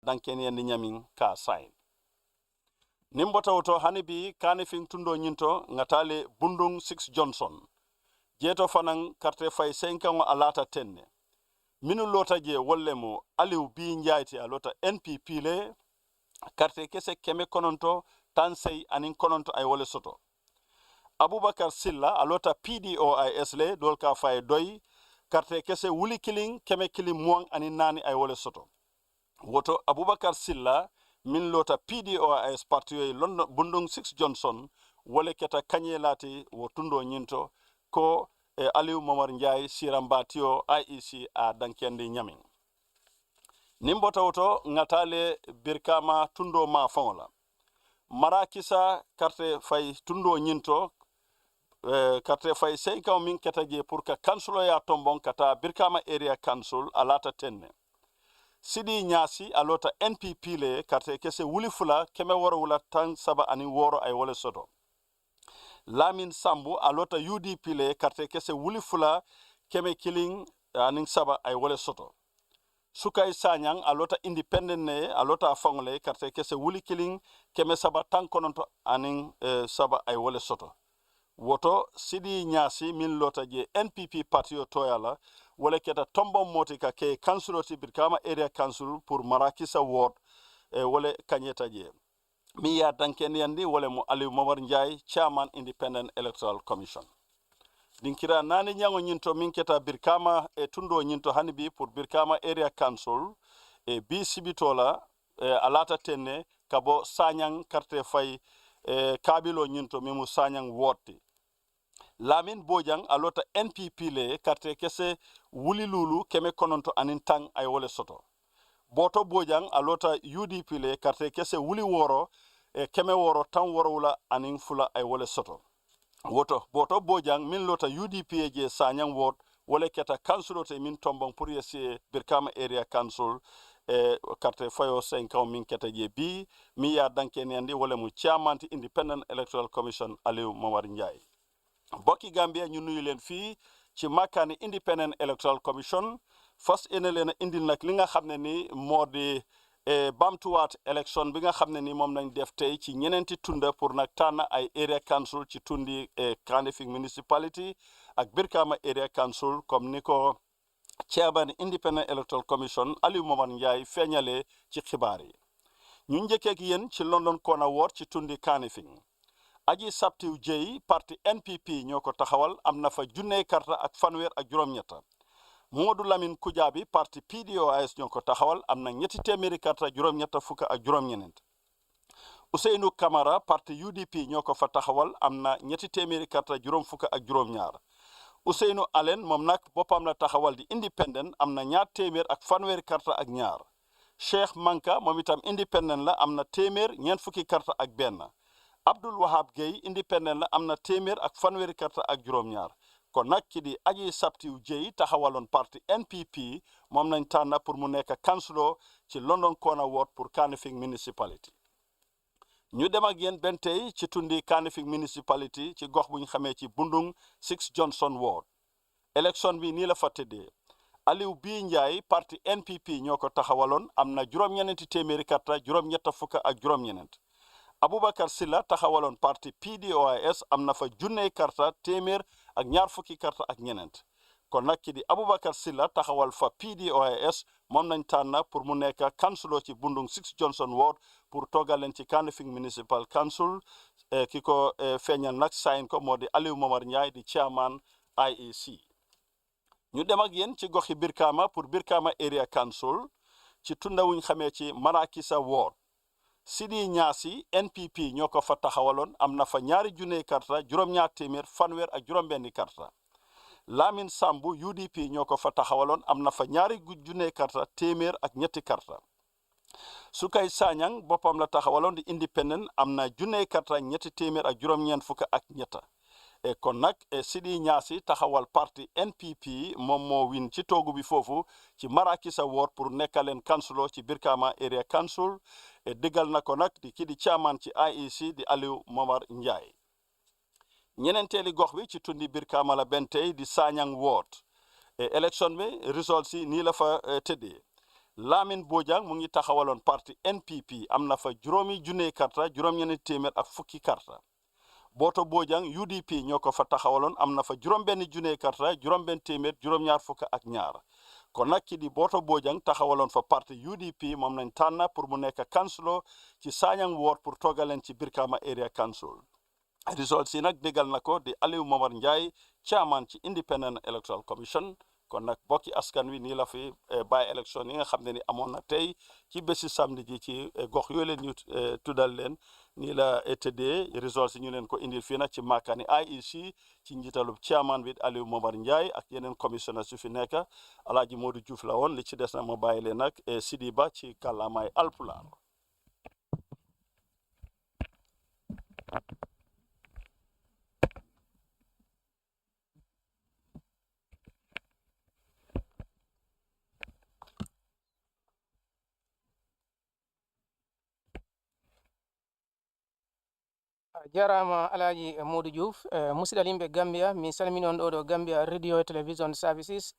danken yandi nyamin ka sign nimbota woto hanibi kanifing tundo nyinto ngatale bundung 6 Johnson jeto fanan karte fay 5 alata tenne minu lota je wollemu aliu bi njayti alota NPP le karte kese keme kononto tansey anin kononto ay wole soto Abubakar Silla alota PDOIS le dolka fay doy karte kese wuli killing keme kilim muang anin nani ay wole soto woto Abubakar Silla min lota PDOIS parti London bundung 6 Johnson wole keta kanyelati wo tundo nyinto ko Aliou Momar Ndiaye Sirambatio IEC a dankendi nyamin nimbota woto ngatale birkama tundo ma fonla marakisa karte fay tundo nyinto karte fay 5 min ketaje pour ka council ya tombon kata birkama area council alata tenne Sidi Nyasi alota NPP le karte kese wuli fula keme woro wula tan saba ani woro ay wole soto Lamin Sambu alota UDP le karte kese wuli fula keme killing aning saba ay wole soto Sukay Sanyang alota independent ne alota fangle karte kese wuli killing keme saba tan kononto aning saba ay wole soto woto Sidi Nyasi min lota je NPP party toyala wala keta tombo motika ke council ti birkama area council pour Marakisa ward wala kanyeta je mi ya danken yandi wala mo Aliou Momar Ndiaye chairman Independent Electoral Commission dinkira nani nyango nyinto min keta birkama tundo nyinto hanibi pour birkama area council bi sibitola alata tenne kabo Sanyang karte fay kabilo nyinto mimu Sanyang ward Lamin Bojang alota NPP le karte kese wuli lulu keme kononto anin tang ay wole soto Boto Bojang alota UDP le karte kese wuli woro keme woro tan woro wula anin fula ay wole soto woto Boto Bojang min lota UDP je Sanyang ward wole keta council te min tombong pour yesi Birkama area council karte fayo 5 min keta je bi mi ya danken yandi wole mu chairman Independent Electoral Commission Aliou Momar Ndiaye Bokki Gambia ñu nuyu leen fii ci makkaani Independent Electoral Commission fas ene leen indil nag li nga xam ne ni moo di bamtuwaat election bi nga xam ne ni moom nañ def tey ci ñeneenti tunda pour nag tànn ay area council ci tundi Kanifing municipality ak Birkama area council comme ni ko chairman Independent Electoral Commission Aliou Momar Ndiaye feeñalee ci xibaar yi ñu njëkkeek yéen ci London Corner Ward ci tundi Kanifing aji sabtiw jey parti NPP ñoko taxawal amna fa junne karta ak fanwer ak juroom-ñetta Modou Lamine Kujabi parti PDOIS ñoko taxawal amna ñetti téméri karta juroom-ñetta fuka ak juroom-ñenent Ousseynou Camara parti UDP ñoko fa taxawal amna ñetti téméri karta juroom fuka ak juroom-ñaar Ousseynou Allen mom nak bopam la taxawal di independent amna ñaar témér ak fanwer karta ak ñaar Cheikh Manka mom itam independent la amna témér ñen fukki karta ak benn Abdul Wahab Gay independent la amna témér ak fanweri karta ak juroom-ñaar kon nak ki di aji sabtiw jey taxawalon parti NPP mom nañ tànn pour mu nekk councilor ci London Corner Ward pour Kanifing municipality ñu dem ak yeen ben tay ci tundi Kanifing municipality ci gox buñ xamé ci Bundung 6 Johnson Ward election bi ni la fa tëddee Aliou bi Ndiaye parti NPP ñoko taxawalon amna juroom-ñeneenti téméri karta juroom-ñetta fukka ak juroom-ñenent Abubakar Silla taxawalon parti PDOIS amna fa junne karta témér ak ñaar fukki karta ak ñenent kon nak ki di Abubakar Silla taxawal fa PDOIS mom nañ tànn pour mu nekk councilor ci Bundung 6 Johnson Ward pour togalen ci Kanifing Municipal Council kiko feñal nak sign ko modi Aliou Momar Ndiaye di chairman IEC ñu dem ak yeen ci goxi Birkama pour Birkama area council ci tundawuñ xamé ci Marakisa Ward Sidi Nyasi NPP ñoko fa taxawalon amna fa ñaari junne karta juroom-ñaar témér fanwer ak juroom-benni karta Lamin Sambu UDP ñoko fa taxawalon amna fa ñaari junne karta témér ak ñetti karta Sukay Sanyang bopam la taxawalon di independent amna junne karta ñetti témér ak juroom-ñeent fukk ak ñetta kon nak Sidi Nyasi taxawal parti NPP mom mo win ci togu bi fofu ci Marakisa Ward pour nekkalen councilor ci Birkama area council digal nako nak di ki di chairman ci IEC di Aliou Momar Ndiaye ñenenteli gox bi ci tundi Birkama la bentey di Sanyang Ward election bi result si ni la fa tëddee Lamin Bojang mu ngi taxawaloon parti NPP am na fa juróomi junne karta juróom-ñeenti téeméer ak fukki karta Boto Bojang UDP ñoo ko fa taxawaloon am na fa juróom-benn junne karta juróom-benn téeméer juróom-ñaar fukk ak ñaar kon nag ki di Boto Bojang taxawaloon fa parti UDP moom nañ tànn pour mu nekk councilor ci Sanyang Ward pour toogaleen ci Brikama Area Council result si nag déggal na ko di Alieu Momar Njie chairman ci Independent Electoral Commission kon nag bokki askan wi nii la fi by election yi nga xam ne ni amoon na tey ci bési samedi ji ci gox yooyu leen ñu tuddal leen nii la tëddee results yi ñu leen ko indil fii nag ci makkaani IEC ci njiitalu chairman bi Alieu Momar Njie ak yeneen commissionnaire su fi nekk Alaaji Modou Diouf la woon li ci des na ma bàyyi leen nag Sidi Ba ci kàllaamaay alpulaar jarama Alaji Modou Diouf musidal yimɓe Gambia mi salmini on ɗo Gambia radio television services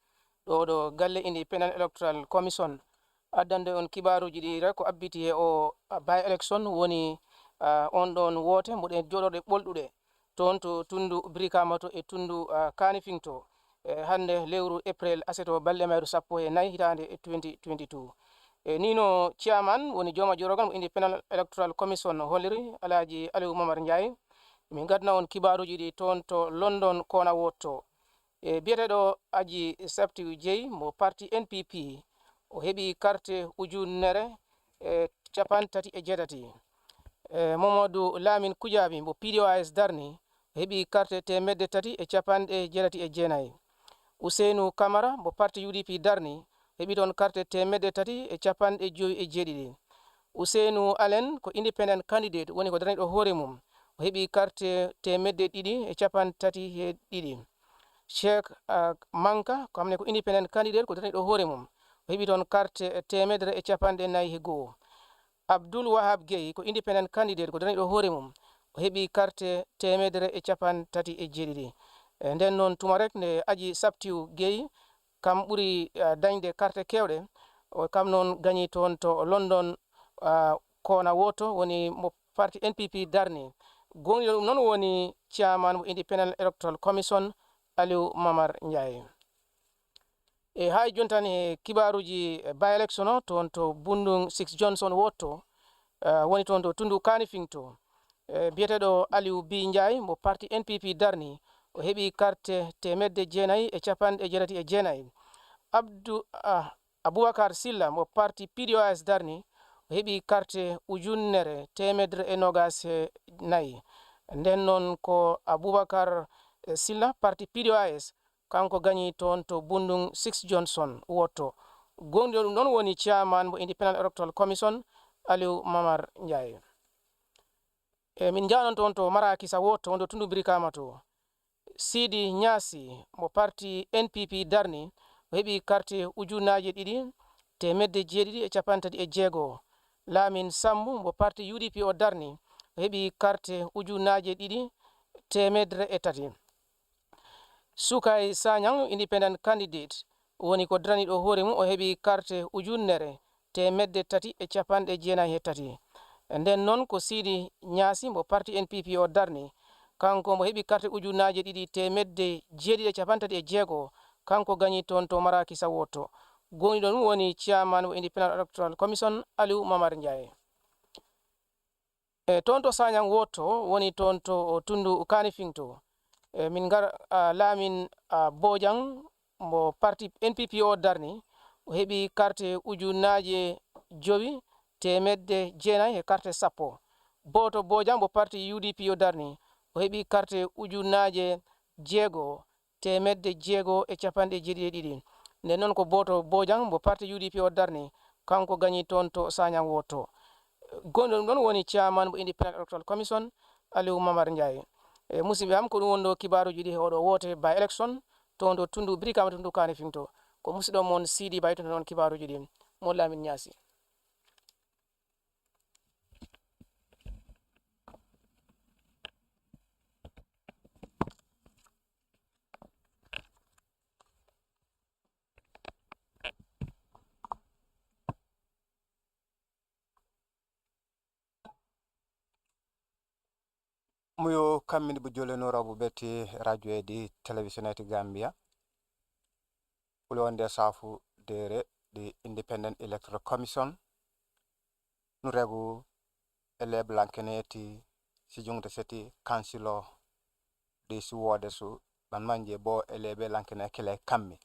ɗo galle Independent Electoral Commission addande on kibaruji ɗi rek ko abbiti e o by election woni on ɗon woote mboɗen joɗorɗe ɓolɗuɗe toon to tundu Brikama to e tundu Kanifing to hande lewru April aseto balɗe mayru 14 hitande 2022 nino chairman woni joma jorogal Independent Electoral Commission holliri Alaji Alieu Momar Njie min gadna on kibaruji ɗi toon to London kona wotto biyeteɗo Aji Sabtiu Jeyi mo parti NPP o heɓi carte ujunere capantati e jeetati Mamadou Lamin Kujabi mo PDOIS Darni o heɓi carte temedde tati e capanɗe jeetati e jeenayi Ousseynou Camara mo parti UDP Darni heɓi toon carte temedde tati e capanɗe joyi e jeeɗiɗi Ousseynou Allen ko independent candidate woni ko daraniɗo hoore mum o heɓi carte temedde ɗiɗi e capantati e ɗiɗi Cheikh Manka ko hamne ko independent candidate ko daraniɗo hoore mum o heɓi toon carte temedere e capanɗe nayi e goho Abdoul Wahab Gueye ko independent candidate ko daraniɗo hoore mum o heɓi carte temedere e capantati e jeeɗiɗi nden noon tuma rek nde Aji Sabtiu Gueye kam ɓuri dañde carte kewɗe o kam noon gañi toon to London kona woto woni mo parti NPP Darni gonɗiɗo ɗum noon woni chairman mo Independent Electoral Commission Alieu Momar Njie hay jontan e kibaruji by election o toon to Bundung 6 Johnson wotto woni toon to tundu Kanifing to biyeteɗo Alieu B Njie mo parti NPP Darni o heɓi carte temedde jeenayi e capanɗe jeetati e jeenayi Aboubacar Silla mo parti PDOIS Darni o heɓi carte ujunere temedere e nogas e nayi nden noon ko Aboubacar Silla parti PDOIS kanko gañi toon to Bundung 6 Johnson wotto gonɗiɗo ɗum ɗon woni chairman mo Independent Electoral Commission Alieu Momar Njie min janon toon to Marakisa wotto wonto tundu Brikama to Sidi Nyasi mo parti NPP Darni o heɓi carte ujunaje ɗiɗi temedde jeeɗiɗi e capantati e jeego Lamin Sambu mo parti UDP o Darni o heɓi carte ujunaje ɗiɗi temedere e tati Sukay Sanyang independent candidate woni ko daraniɗo hoore mum o heɓi carte ujunere temedde tati e capanɗe jeenayi e tati nden noon ko Sidi Nyasi mo parti NPP o Darni kanko mo heɓi carte ujunaje ɗiɗi temedde jeeɗiɗi e capantati e jeego kanko gañi toon to Marakisa wotto gonɗiɗo ɗum woni chairman mo Independent Electoral Commission Alieu Momar Njie toon to Sanyang wotto woni toon to tundu Kanifing to min gar Lamin Bojang mo parti NPP o Darni o heɓi carte ujunaje jowi temedde jeenayi e carte sappo Boto Bojang mo parti UDP o Darni o heɓi carte ujunaje jeego temedde jeego e capanɗe jeeɗiɗi e ɗiɗi nden noon ko Boto Bojang mo parti UDP o Darni kanko gañi toon to Sanyang wotto gonɗo ɗum ɗon woni chairman mo Independent Electoral Commission Alieu Momar Njie musidɓe am ko ɗum wonɗo kibaruji ɗi oɗo woote by election to ndo tundu Brikama tundu Kanifing to ko musidɗo moon Sidi Ba yitono noon kibaruji ɗi mo Lamin Nyasi muyo kammini bu jole no rabu beti radio di television ti Gambia ulonde safu dere di Independent Electoral Commission nu regu ele blankeneti si jungte seti kansilo di su wode su ban manje bo elebe lankene kele kammi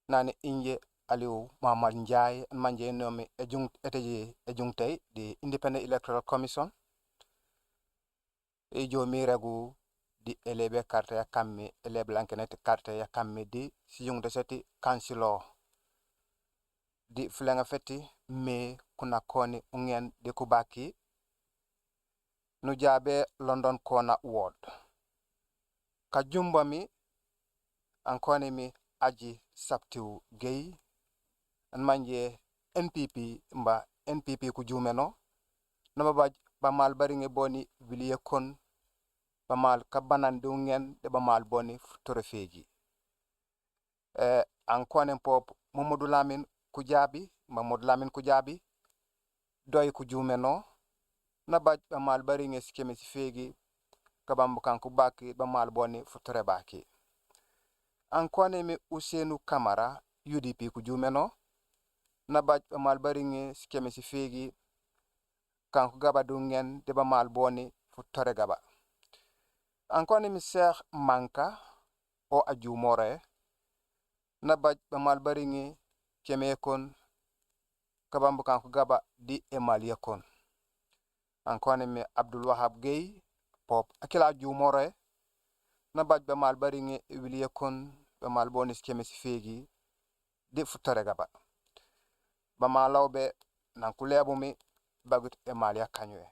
nani inje Aliou Mamad Njai manje nomi ejungtei di Independent Electoral Commission jomi regu di elebe carte ya kammi elebe lankeneti carte ya kammi di si jungte seti kansilo di flenga feti me kuna koni ungen di kubaki nujabe London Corner Ward kajumba mi ankoni mi aji sabtiu gay an manje NPP mba NPP ku jumeno nama ba mal baringe boni wiliye kon ba mal kabanan dungen de ba mal boni torefeji ankoni pop Mamadou Lamine Kujabi doy ku jumeno na ba mal baringe skeme si fegi kabambu kanku baki ba mal boni futore baki ankoni mi Usenu Kamara UDP ku jumeno na ba mal baringe skeme si fegi kanku gaba dungen de ba mal boni futore gaba ankoni mi Cheikh Manka o ajumore na ba mal baringe keme kon kabambu kanku gaba di emal yakon ankoni mi Abdul Wahab Gay pop akila jumore na ba mal baringe wili yakon ba mal boni skeme si fegi di futore gaba ba malawbe nan kulebu mi bagut emal yakanywe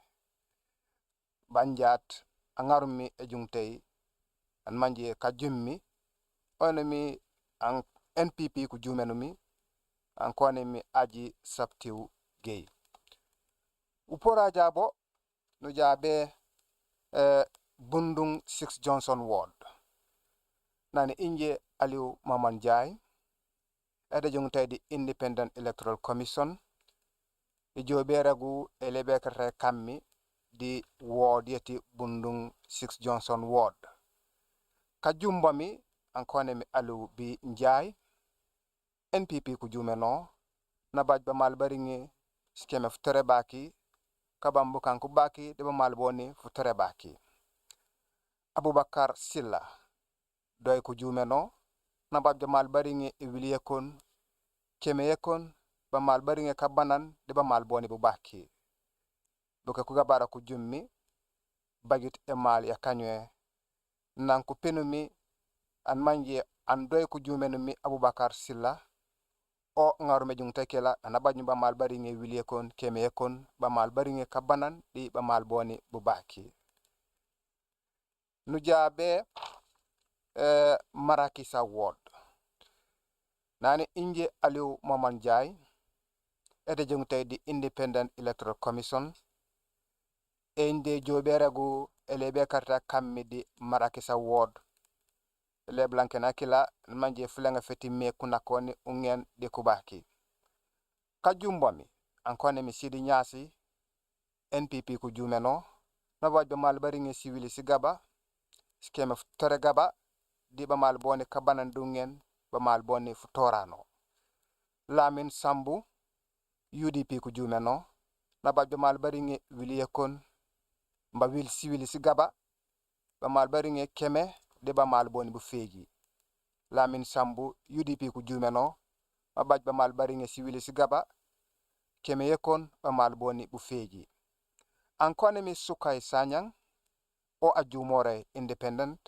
banjat angarumi ejungtei an manje kajummi onemi an NPP ku jumenumi ankoni mi aji sabtiu gay upora jabo no jabe Bundung 6 Johnson Ward nani inje Aliou Mamad Njai ede jungtei di Independent Electoral Commission jobe regu elebe kare kammi di ward yeti Bundung 6 Johnson Ward kajumba mi ankoni mi Aliou B Njai NPP ku jumeno na ba mal baringe skeme futore baki kabambu kanku baki de ba mal boni futore baki Abubakar Silla doy ku jumeno na ba mal baringe wiliye kon keme yekon ba mal baringe kabanan de ba mal boni bu baki buka ku gabara ku jummi bagit emal ya kanywe nan ku penumi an manje an doy ku jumenu mi Abubakar Silla o ngarume jungte kela anabajnu ba mal baringe wiliye kon keme yekon ba mal baringe kabanan di ba mal boni bu baki nujabe Marakisa Ward nani inje Aliou Mamad Njai ede jungte di Independent Electoral Commission ende joberegu elebe karta kammi di Marakisa Ward le blankena kila manje flenga feti me kuna koni ungen de kubaki kajumba mi ankoni mi Sidi Nyasi NPP ku jumeno na ba mal baringe civili sigaba skema futore gaba di ba mal boni kabanan dungen ba mal boni futorano Lamin Sambu UDP ku jumeno na ba mal baringe wili yakon mba wil civili sigaba ba mal baringe keme de ba mal boni bu feji Lamin Sambu UDP ku jumeno ma ba mal baringe civili sigaba keme yakon ba mal boni bu feji ankoni mi Sukay Sanyang o ajumore Independent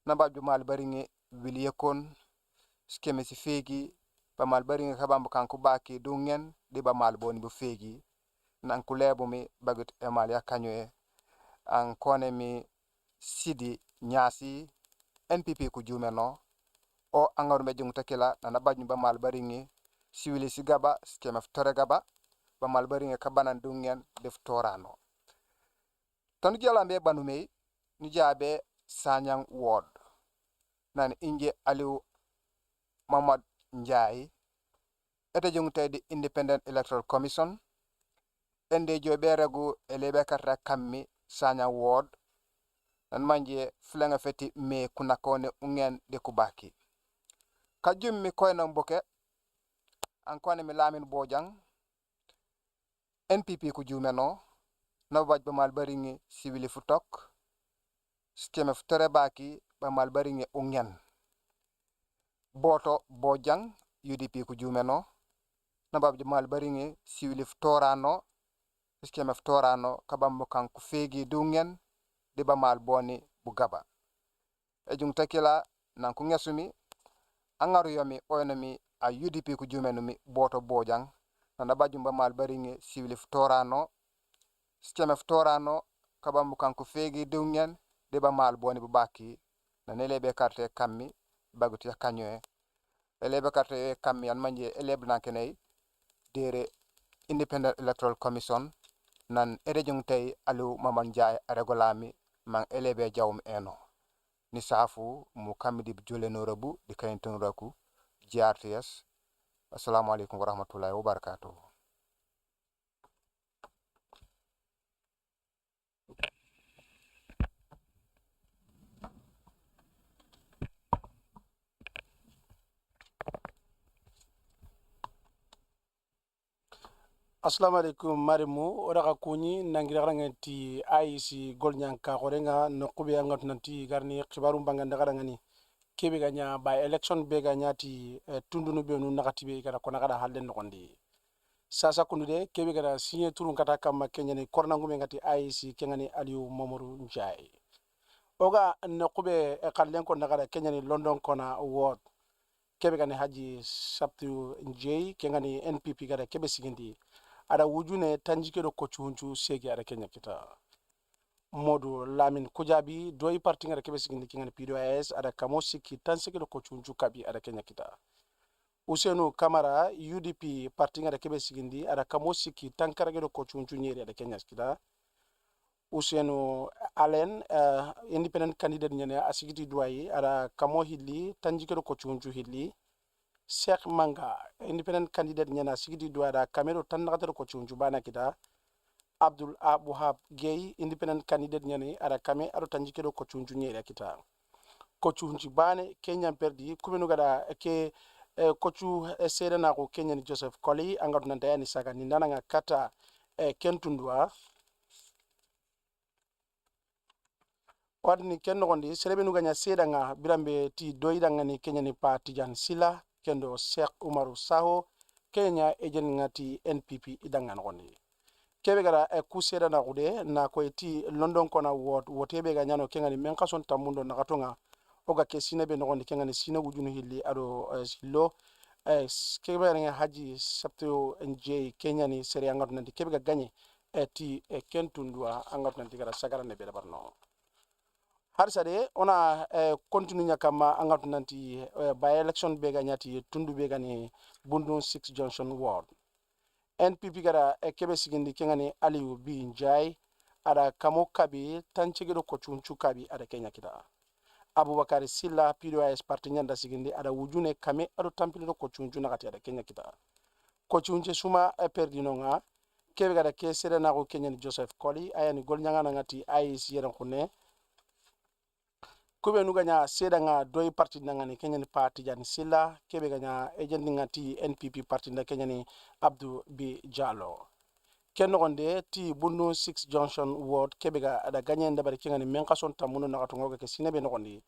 na ba mal baringe wili yakon skeme si fegi ba mal baringe kabambu kanku baki dungen di ba mal boni bu fegi nan kulebu mi bagut emal yakanywe ankoni mi Sidi Nyasi NPP ku jumeno o angarume jungte kila na bajnu ba mal baringe civili sigaba skema futore gaba ba mal baringe kabanan dungen def torano tanu jalambe banume ni jabe Sanyang Ward nani inje Aliou Mamad Njai ete jungte di Independent Electoral Commission ende joberegu elebe karta kammi sanya ward nan manje flenga feti me kunakone ungen de kubaki kajum mi koyna mboke ankone mi lamin bojang NPP ku jumeno na baj ba mal baringi civili futok skeme futore baki ba mal baringi ungen boto bojang UDP ku jumeno na baj mal baringi civili futorano skeme futorano kabam kan ku fegi dungen de ba mal boni bu gaba ejung takila nan ku ngesumi angaru yomi oynami a UDP ku jumeno mi boto bojang na bajum ba mal baringi civili futorano skeme futorano kabam kan ku fegi dungen de ba mal boni bu baki na nelebe carte kammi baguti kanyoe elebe carte kammi an manje elebe nankenay dere Independent Electoral Commission nan erejung tay alu maman jaay regolami man elebe jawum eno ni safu mu kamidi jole no rabu di kayntun raku GRTS. Assalamu alaikum warahmatullahi wabarakatuh. Assalamu alaikum marimu oraka kuni nangiranga ti IC golnyanka korenga no kube angat nanti garni khibaru banganda garangani kebe ganya by election be ganya ti tundunu be nu nakatibe gara kona gara halden nokondi sasa kunude kebe gara signé turun kata kam kenyani korna ngume ngati IC kengani Aliou Mamadou Njai oga no kube kallen ko nagara kenyani London kona ward kebe gani haji sabtu njei kengani NPP gara kebe sigindi ada wujune tanjikedo ko chunchu segi ada kenya kita modu lamin kujabi doi parti ngara kebe sigindi kingani PDOS ada kamo siki tanjikedo ko chunchu kabi ada kenya kita Usenu Kamara UDP parti ngara kebe sigindi ada kamo siki tankaragedo ko chunchu nyeri ada kenya kita Usenu Allen independent candidate nyane asigiti duai ada kamo hilli tanjikedo ko chunchu hilli Sheikh Manga independent candidate nyana sigidi duada kamero tan nakatero ko chunju bana kita Abdul Abuhab Gay independent candidate nyani ara kame aro tanjikedo ko chunju nyera kita ko chunju bane Kenya perdi kumenu gada ke kochu sere na ko Kenya ni Joseph Koli angatu nanda ni saka ni nana kata kentundwa wadni kenno gondi serebe nu ganya seda nga birambe ti doida ngani Kenya ni Tijan Sila kendo Sheikh Umaru Saho Kenya ejen ngati NPP idangan gondi kebe gara kusera na gude na ko eti London kona ward wotebe ga nyano kengani menkason tamundo na katonga oga ke sinebe no gondi kengani sina wujunu hilli ado sillo kebe nga haji sabto nj Kenya ni seri angatu nanti kebe ga ganye eti kentundwa angatu nanti gara sagara ne beda barno har sade ona continue nyakama angatu nanti by election bega nyati tundu bega ni Bundu 6 Johnson Ward NPP gara kebe sigindi kengani Aliou B Njai ada kamo kabi tanchegedo ko chunchu kabi ada Kenya kita Abubakar Silla PDOS parti nyanda sigindi ada wujune kame ado tampilido ko chunchu nakati ada Kenya kita ko chunche suma perdinonga kebe gara kesere na ko Kenya ni Joseph Koli ayani golnyanga ngati IEC yeran khune kube nuga nya seda nga doi parti nangani Kenya ni Tijan Sila kebe ganya agent ngati NPP parti na Kenya ni Abdou B Jallo kenno gonde ti Bundu 6 Johnson Ward kebe ga ada ganya ndabari Kenya ni menkason tamuno na katunga ke sinebe no gondi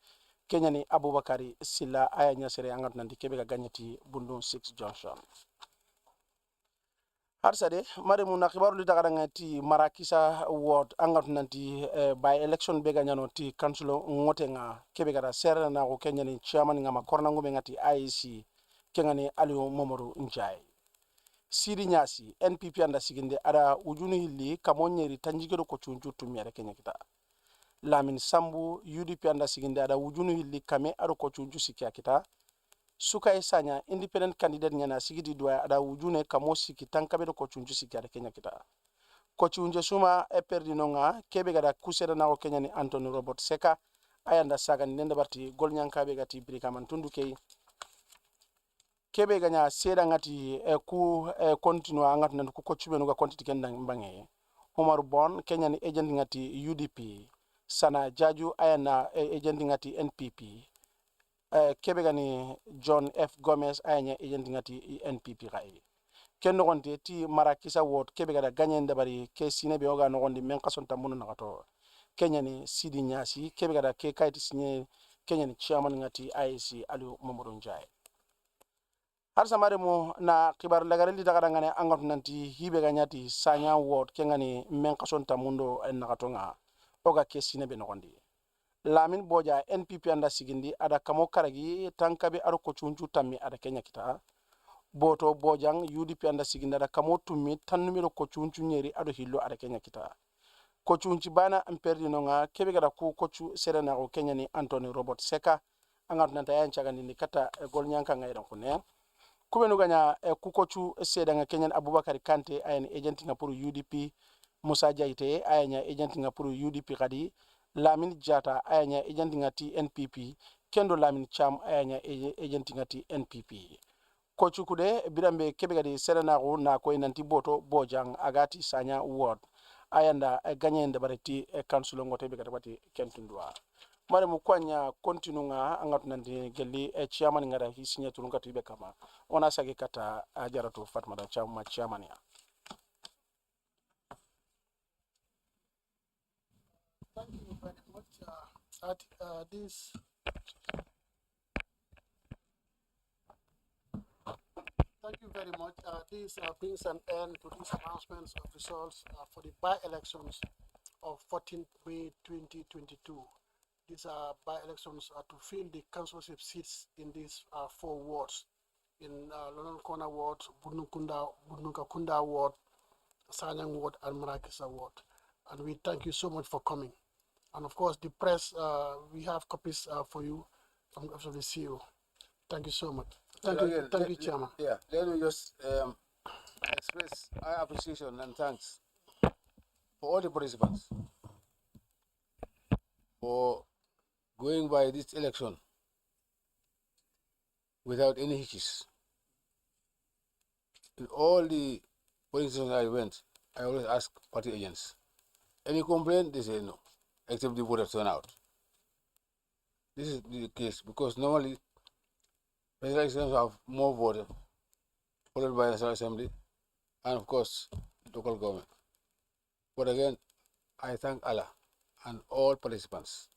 Kenya ni Abubakari Sila aya nya sere angat nandi kebe ga ganya ti Bundu 6 Johnson harsade mare mu na khibaru li tagara ngati Marakisa Ward angat nanti by election be ganyano ti councilo ngote nga kebe gara serna na ko Kenya ni chairman ngama korna ngube ngati IEC kengani Aliou Mamadou Njai Siri Nyasi NPP anda siginde ada ujunu hilli kamonyeri tanjigero ko chunju tumiyare Kenya kita Lamin Sambu UDP anda siginde ada ujunu hilli kame ado ko chunju sikya kita Sukai Sanya independent candidate nyana sigidi dua ada wujune kamo siki tankabedo ko chunju siki ada Kenya kita ko chunje suma perdinonga kebe gada kusera na ko Kenya ni Anthony Robert Seka ayanda saga ni nenda barti golnyanka be gati brika mantundu kebe ganya seda ngati ku continue ngati nan ku kochube nuga kontiti kenda mbange Omar Bon Kenya ni agent ngati UDP sana Jaju ayana agent ngati NPP kebe gani John F Gomez ayanya agent ngati NPP gai ken no gonti ti marakisa wot kebe gada ganyen dabari ke sine be oga no gondi men kason tamuno nagato Kenya ni Sidi Nyasi kebe gada ke kaiti sinye Kenya ni chairman ngati IEC Aliou Mamadou Njie har samare mo na kibar lagare li daga ngane angot nanti hibe ganyati sanya wot kengani men kason tamundo en nagatonga oga ke sine be no gondi Lamin Boja NPP anda sigindi ada kamo karagi tankabe aro ko chunchu tammi ada Kenya kita boto Bojang UDP anda sigindi ada kamo tummi tan numero ko chunchu nyeri ado hillo ada Kenya kita ko chunchi bana amperdi nonga kebe gada ku kochu serena ko Kenya ni Anthony Robert Seka angat nanta yan chagandi ni kata gol nyanka ngairan ko ne kubenu ganya ku kochu seda nga Kenya Abubakar Kante ayen agent nga pour UDP Musa Jaite ayanya agent nga pour UDP kadi Lamin Jata ayanya agent ngati NPP kendo Lamin Cham ayanya agent ngati NPP kochu kude birambe kebe gadi serena ko na ko nanti boto Bojang agati sanya ward ayanda ganyende bareti council ngote be gadi bati kentundwa mare mu kwanya continue nga angat nanti gelli chairman ngara hi signature ngati be kama ona sagi kata jaratu Fatma da chairman ya Thank you very much. At this, thank you very much. This brings an end to these announcements of results for the by-elections of 14th May 2022. These by-elections are to fill the councilship seats in these 4 wards, in London Corner Ward, Bununkakunda Ward, Sanyang Ward, and Marakisa Ward. And we thank you so much for coming. And of course, the press, we have copies for you from the CEO. Thank you so much. Thank you, Chairman. Yeah, let me just express our appreciation and thanks for all the participants for going by this election without any hitches. In all the polling stations I went, I always ask party agents, any complaint? They say no, except the voter turnout. This is the case because normally presidential elections have more voters, followed by National Assembly, and of course, local government. But again, I thank Allah and all participants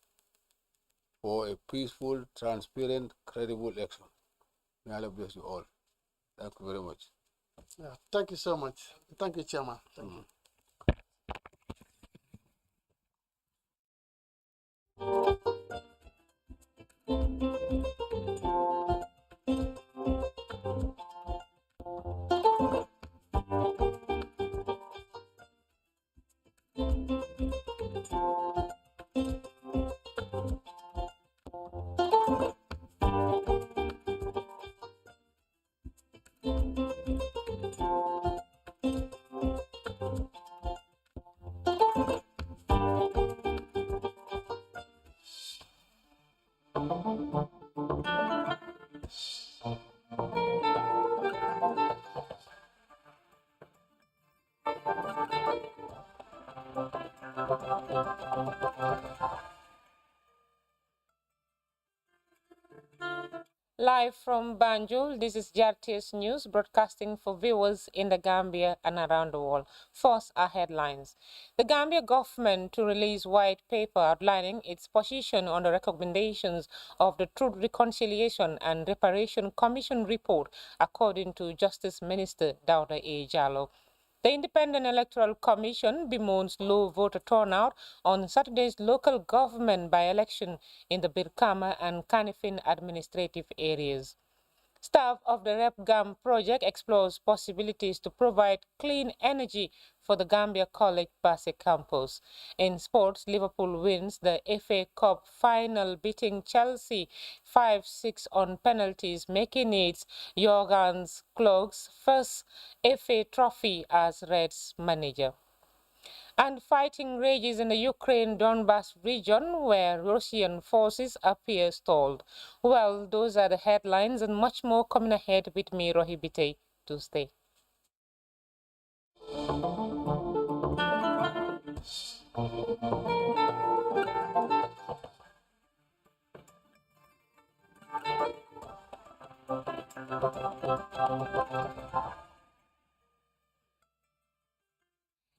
for a peaceful, transparent, credible election. May Allah bless you all. Thank you very much. Yeah, thank you so much. Thank you, Chairman. Thank you. Live from Banjul, this is GRTS News broadcasting for viewers in the Gambia and around the world. First are headlines. The Gambia government to release white paper outlining its position on the recommendations of the Truth, Reconciliation and Reparation Commission report, according to Justice Minister Dauda A. Jallow. The Independent Electoral Commission bemoans low voter turnout on Saturday's local government by-election in the Birkama and Kanifing administrative areas. Staff of the RepGam project explores possibilities to provide clean energy for the Gambia College Basse campus. In sports, Liverpool wins the FA Cup final, beating Chelsea 5-6 on penalties, making it Jurgen Klopp's first FA trophy as Reds manager. And fighting rages in the Ukraine Donbas region where Russian forces appear stalled. Well, those are the headlines and much more coming ahead with me, Rohibite, to stay.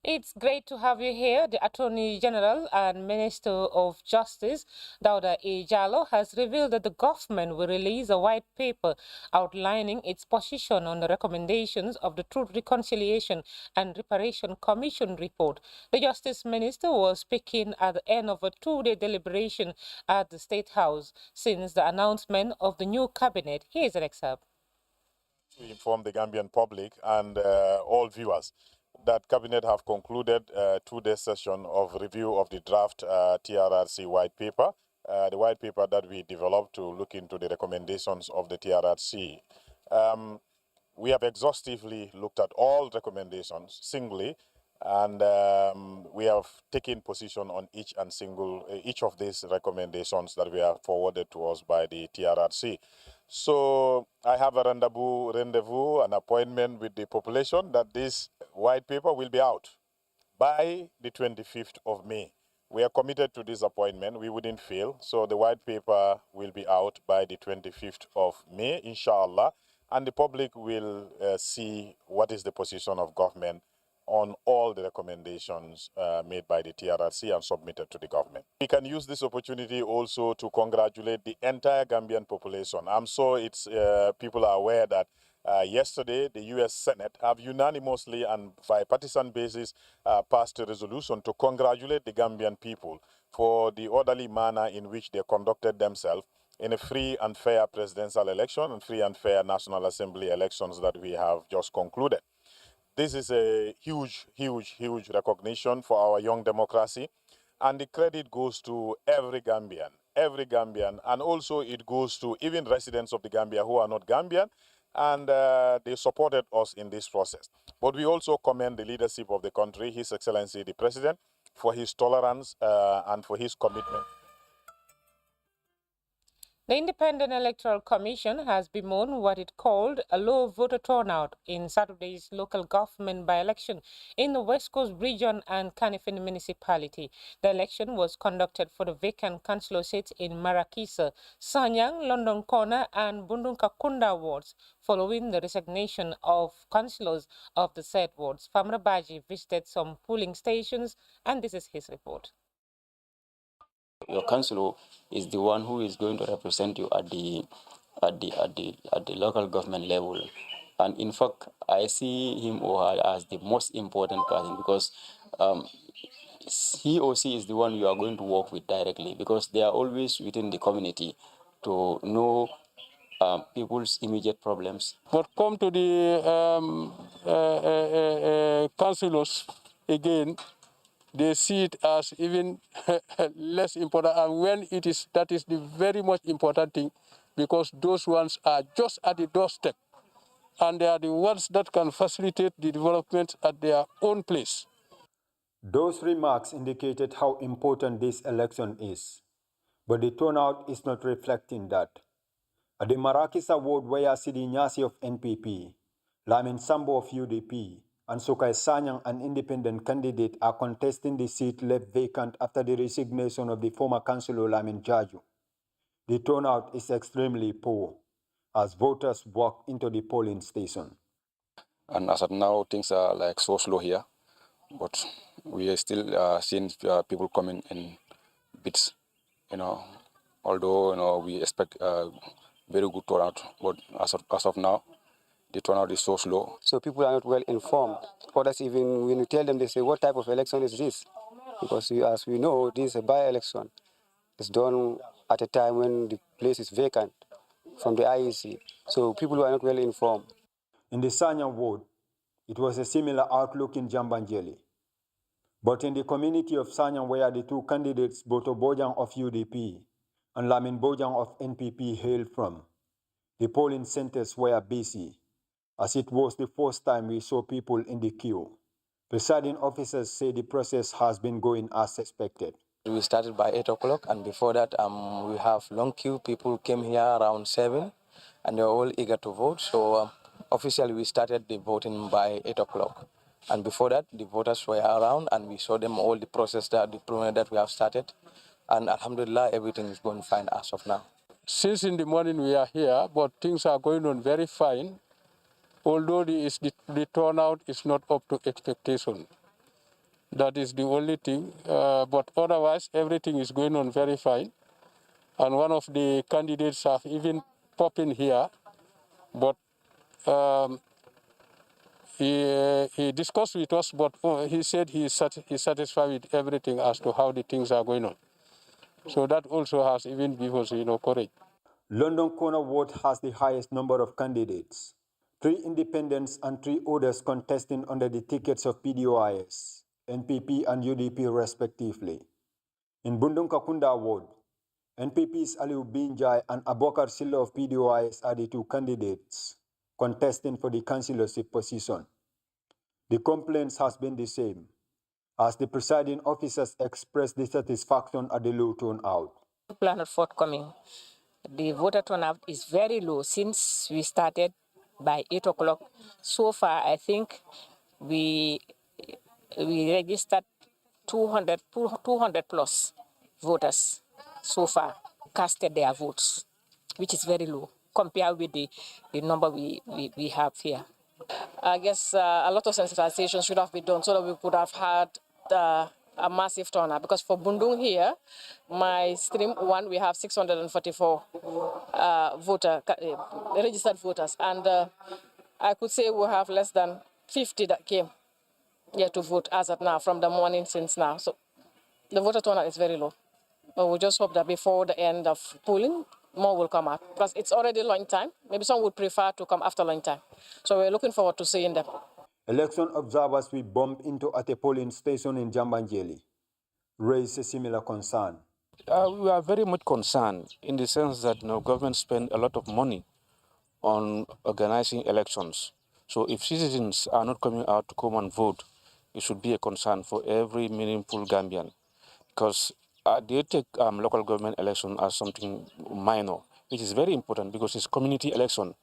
It's great to have you here. The Attorney General and Minister of Justice, Dauda A. Jallow, has revealed that the government will release a white paper outlining its position on the recommendations of the Truth, Reconciliation and Reparation Commission report. The Justice Minister was speaking at the end of a two-day deliberation at the State House since the announcement of the new cabinet. Here's an excerpt. To inform the Gambian public and all viewers that Cabinet have concluded a two-day session of review of the draft TRRC white paper, the white paper that we developed to look into the recommendations of the TRRC. We have exhaustively looked at all recommendations singly, and we have taken position on each of these recommendations that we have forwarded to us by the TRRC. So I have a rendezvous, an appointment with the population that this white paper will be out by the 25th of May. We are committed to this appointment. We wouldn't fail. So the white paper will be out by the 25th of May, inshallah, and the public will see what is the position of government on all the recommendations made by the TRRC and submitted to the government. We can use this opportunity also to congratulate the entire Gambian population. I'm sure people are aware that yesterday the U.S. Senate have unanimously and bipartisan basis passed a resolution to congratulate the Gambian people for the orderly manner in which they conducted themselves in a free and fair presidential election and free and fair National Assembly elections that we have just concluded. This is a huge, huge, huge recognition for our young democracy, and the credit goes to every Gambian, and also it goes to even residents of the Gambia who are not Gambian, and they supported us in this process. But we also commend the leadership of the country, His Excellency the President, for his tolerance and for his commitment. The Independent Electoral Commission has bemoaned what it called a low voter turnout in Saturday's local government by-election in the West Coast region and Kanifing municipality. The election was conducted for the vacant councillor seats in Marrakisa, Sanyang, London Corner and Bundunkakunda wards, following the resignation of councillors of the said wards. Famra Baji visited some polling stations, and this is his report. Your councillor is the one who is going to represent you at the local government level, and in fact, I see him or her as the most important person because he or she is the one you are going to work with directly because they are always within the community to know people's immediate problems. But come to the councillors again, they see it as even less important. And when that is the very much important thing, because those ones are just at the doorstep, and they are the ones that can facilitate the development at their own place. Those remarks indicated how important this election is, but the turnout is not reflecting that. At the Marrakisa ward where Sidi Nyasi of NPP, Lamin Sambo of UDP, and Sukai Sanyang, an independent candidate, are contesting the seat left vacant after the resignation of the former councillor Lamin Jaju. The turnout is extremely poor as voters walk into the polling station. And as of now, things are like so slow here, but we are still seeing people coming in bits, although we expect very good turnout, but as of now, the turnout is so slow. So people are not well informed. Others, even when you tell them, they say, what type of election is this? Because as we know, this is a by-election. It's done at a time when the place is vacant from the IEC. So people are not well informed. In the Sanya ward, it was a similar outlook in Jambanjeli. But in the community of Sanya, where the two candidates, Boto Bojang of UDP and Lamin Bojang of NPP, hailed from, the polling centers were busy, as it was the first time we saw people in the queue. Presiding officers say the process has been going as expected. We started by 8 o'clock, and before that, we have long queue. People came here around 7, and they were all eager to vote. So officially, we started the voting by 8 o'clock. And before that, the voters were around, and we saw them all the process the program that we have started. And alhamdulillah, everything is going fine as of now. Since in the morning we are here, but things are going on very fine, although the turnout is not up to expectation. That is the only thing, but otherwise everything is going on very fine. And one of the candidates have even popped in here, but he discussed with us, but he said he's satisfied with everything as to how the things are going on. So that also has even given us, courage. London Corner Ward has the highest number of candidates. 3 independents and 3 others contesting under the tickets of PDOIS, NPP and UDP respectively. In Bundunkakunda Ward, NPP's Aliu Binjai and Abokar Silla of PDOIS are the 2 candidates contesting for the councillorship position. The complaints has been the same, as the presiding officers expressed dissatisfaction at the low turnout. Plan of forthcoming. The voter turnout is very low since we started by 8 o'clock. So far, I think we registered 200 plus voters so far casted their votes, which is very low compared with the number we have here. I guess a lot of sensitization should have been done so that we could have had a massive turnout, because for Bundung here, my stream one, we have 644 registered voters, and I could say we have less than 50 that came here to vote as of now, from the morning since now. So the voter turnout is very low. But we just hope that before the end of polling, more will come out, because it's already lunch time. Maybe some would prefer to come after lunch time. So we're looking forward to seeing them. Election observers we bumped into at a polling station in Jambanjeli raised a similar concern. We are very much concerned in the sense that government spend a lot of money on organizing elections. So if citizens are not coming out to come and vote, it should be a concern for every meaningful Gambian, because they take local government election as something minor, which is very important because it's community election.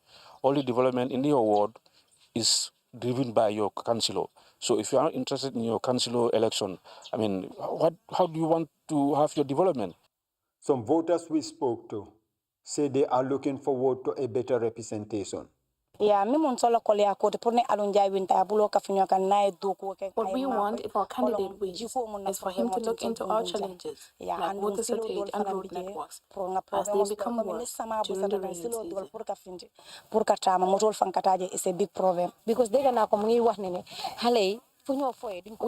All the development in your ward is driven by your councillor. So if you are not interested in your councillor election, I mean, how do you want to have your development? Some voters we spoke to say they are looking forward to a better representation. What we want if our candidate wins is for him to look into our challenges, like water shortage and road networks, as they become worse during the rainy season. Is a big problem because they gonna We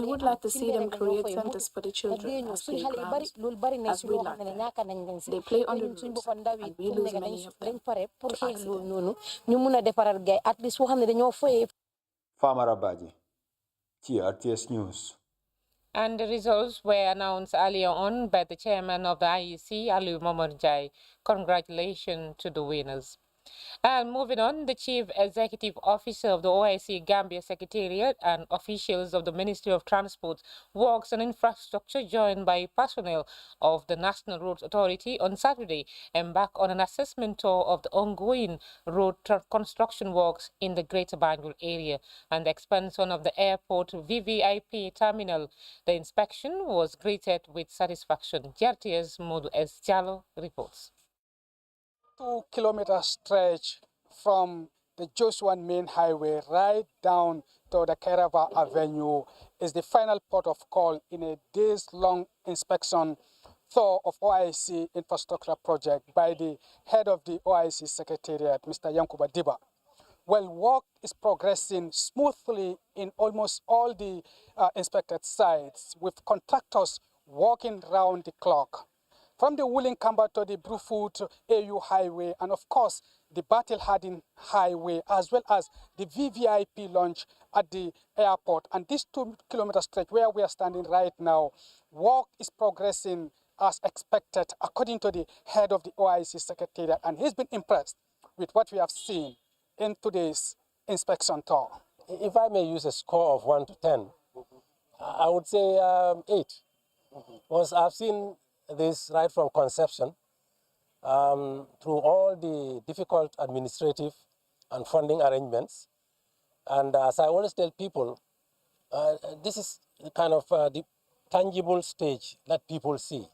would like to see them create centers for the children as playgrounds, as we learn them. They play on the roads, and we lose many of them to accidents. Farmer Abaji, GRTS News. And the results were announced earlier on by the chairman of the IEC, Aliu Momorjai. Congratulations to the winners. And moving on, the Chief Executive Officer of the OIC Gambia Secretariat and officials of the Ministry of Transport, Works and Infrastructure, joined by personnel of the National Roads Authority on Saturday, embarked on an assessment tour of the ongoing road construction works in the Greater Banjul area and the expansion of the airport VVIP terminal. The inspection was greeted with satisfaction. GRTS Modu S. Jallo reports. 2-kilometer stretch from the Joshua main highway right down to the Kerava Avenue is the final port of call in a days-long inspection tour of OIC infrastructure project by the head of the OIC Secretariat, Mr. Yankuba Diba. Well, work is progressing smoothly in almost all the inspected sites, with contractors working round the clock. From the Wooling-Kamba to the Brufut AU Highway, and of course, the Battle Harding Highway, as well as the VVIP launch at the airport. And this 2-kilometer stretch where we are standing right now, work is progressing as expected, according to the head of the OIC Secretariat, and he's been impressed with what we have seen in today's inspection tour. If I may use a score of 1 to 10, I would say 8. Because I've seen this right from conception through all the difficult administrative and funding arrangements. And as I always tell people, this is kind of the tangible stage that people see.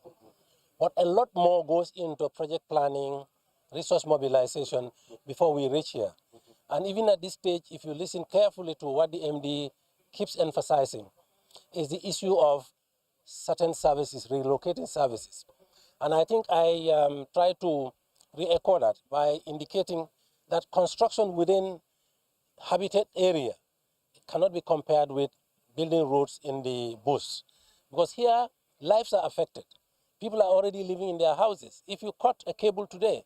But a lot more goes into project planning, resource mobilization before we reach here. And even at this stage, if you listen carefully to what the MD keeps emphasizing, is the issue of certain services, relocating services. And I think I try to re-echo that by indicating that construction within habitat area cannot be compared with building roads in the bush. Because here, lives are affected. People are already living in their houses. If you cut a cable today,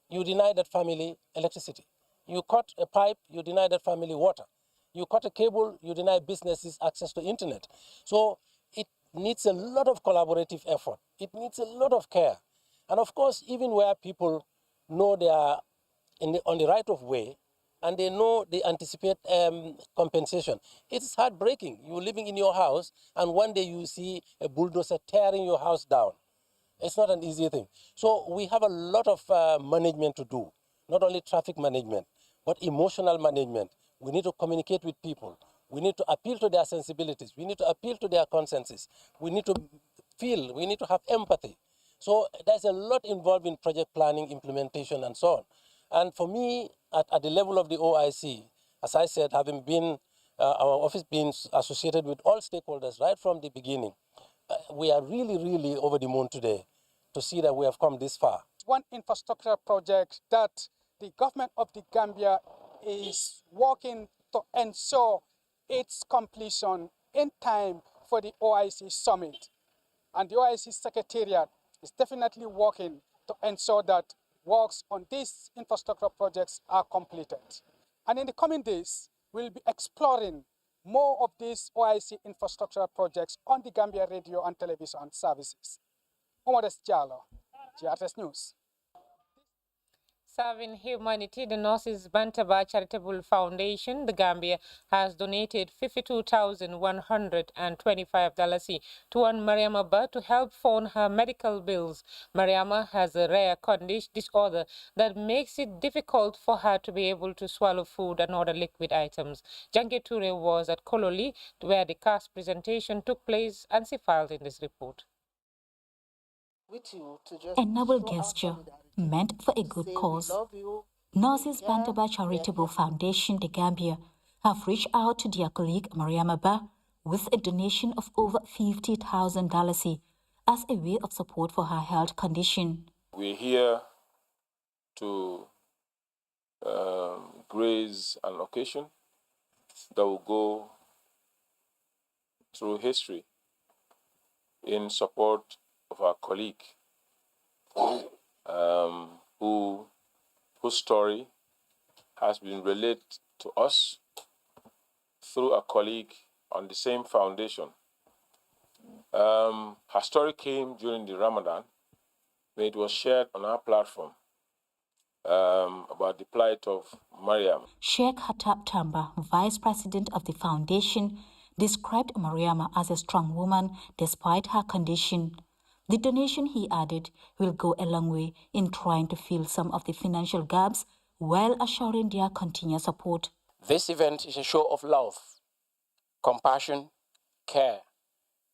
you deny that family electricity. You cut a pipe, you deny that family water. You cut a cable, you deny businesses access to internet. So it needs a lot of collaborative effort. It needs a lot of care. And of course, even where people know they are on the right of way, and they know they anticipate compensation. It's heartbreaking. You're living in your house, and one day you see a bulldozer tearing your house down. It's not an easy thing. So we have a lot of management to do, not only traffic management, but emotional management. We need to communicate with people. We need to appeal to their sensibilities. We need to appeal to their consensus. We need to feel, we need to have empathy. So there's a lot involved in project planning, implementation, and so on. And for me, at the level of the OIC, as I said, having been, our office being associated with all stakeholders right from the beginning, we are really, really over the moon today to see that we have come this far. One infrastructure project that the government of the Gambia is working to ensure its completion in time for the OIC summit. And the OIC Secretariat is definitely working to ensure that works on these infrastructure projects are completed. And in the coming days, we'll be exploring more of these OIC infrastructure projects on the Gambia radio and television services. Omar Jallo, GRTS News. Serving humanity, the Nurses Bantaba Charitable Foundation, the Gambia, has donated $52,125 to one Mariama Ba to help fund her medical bills. Mariama has a rare disorder that makes it difficult for her to be able to swallow food and other liquid items. Jange Ture was at Kololi, where the cast presentation took place, and she filed in this report. A noble gesture meant for a good cause. Nurses Bantaba Charitable Foundation, the Gambia, have reached out to their colleague Mariama Ba with a donation of over $50,000 as a way of support for her health condition. We're here to grace an occasion that will go through history in support of our colleague whose story has been related to us through a colleague on the same foundation. Her story came during the Ramadan, when it was shared on our platform about the plight of Mariam. Sheikh Hatab Tamba, Vice President of the foundation, described Mariama as a strong woman despite her condition. The donation, he added, will go a long way in trying to fill some of the financial gaps while assuring their continued support. This event is a show of love, compassion, care,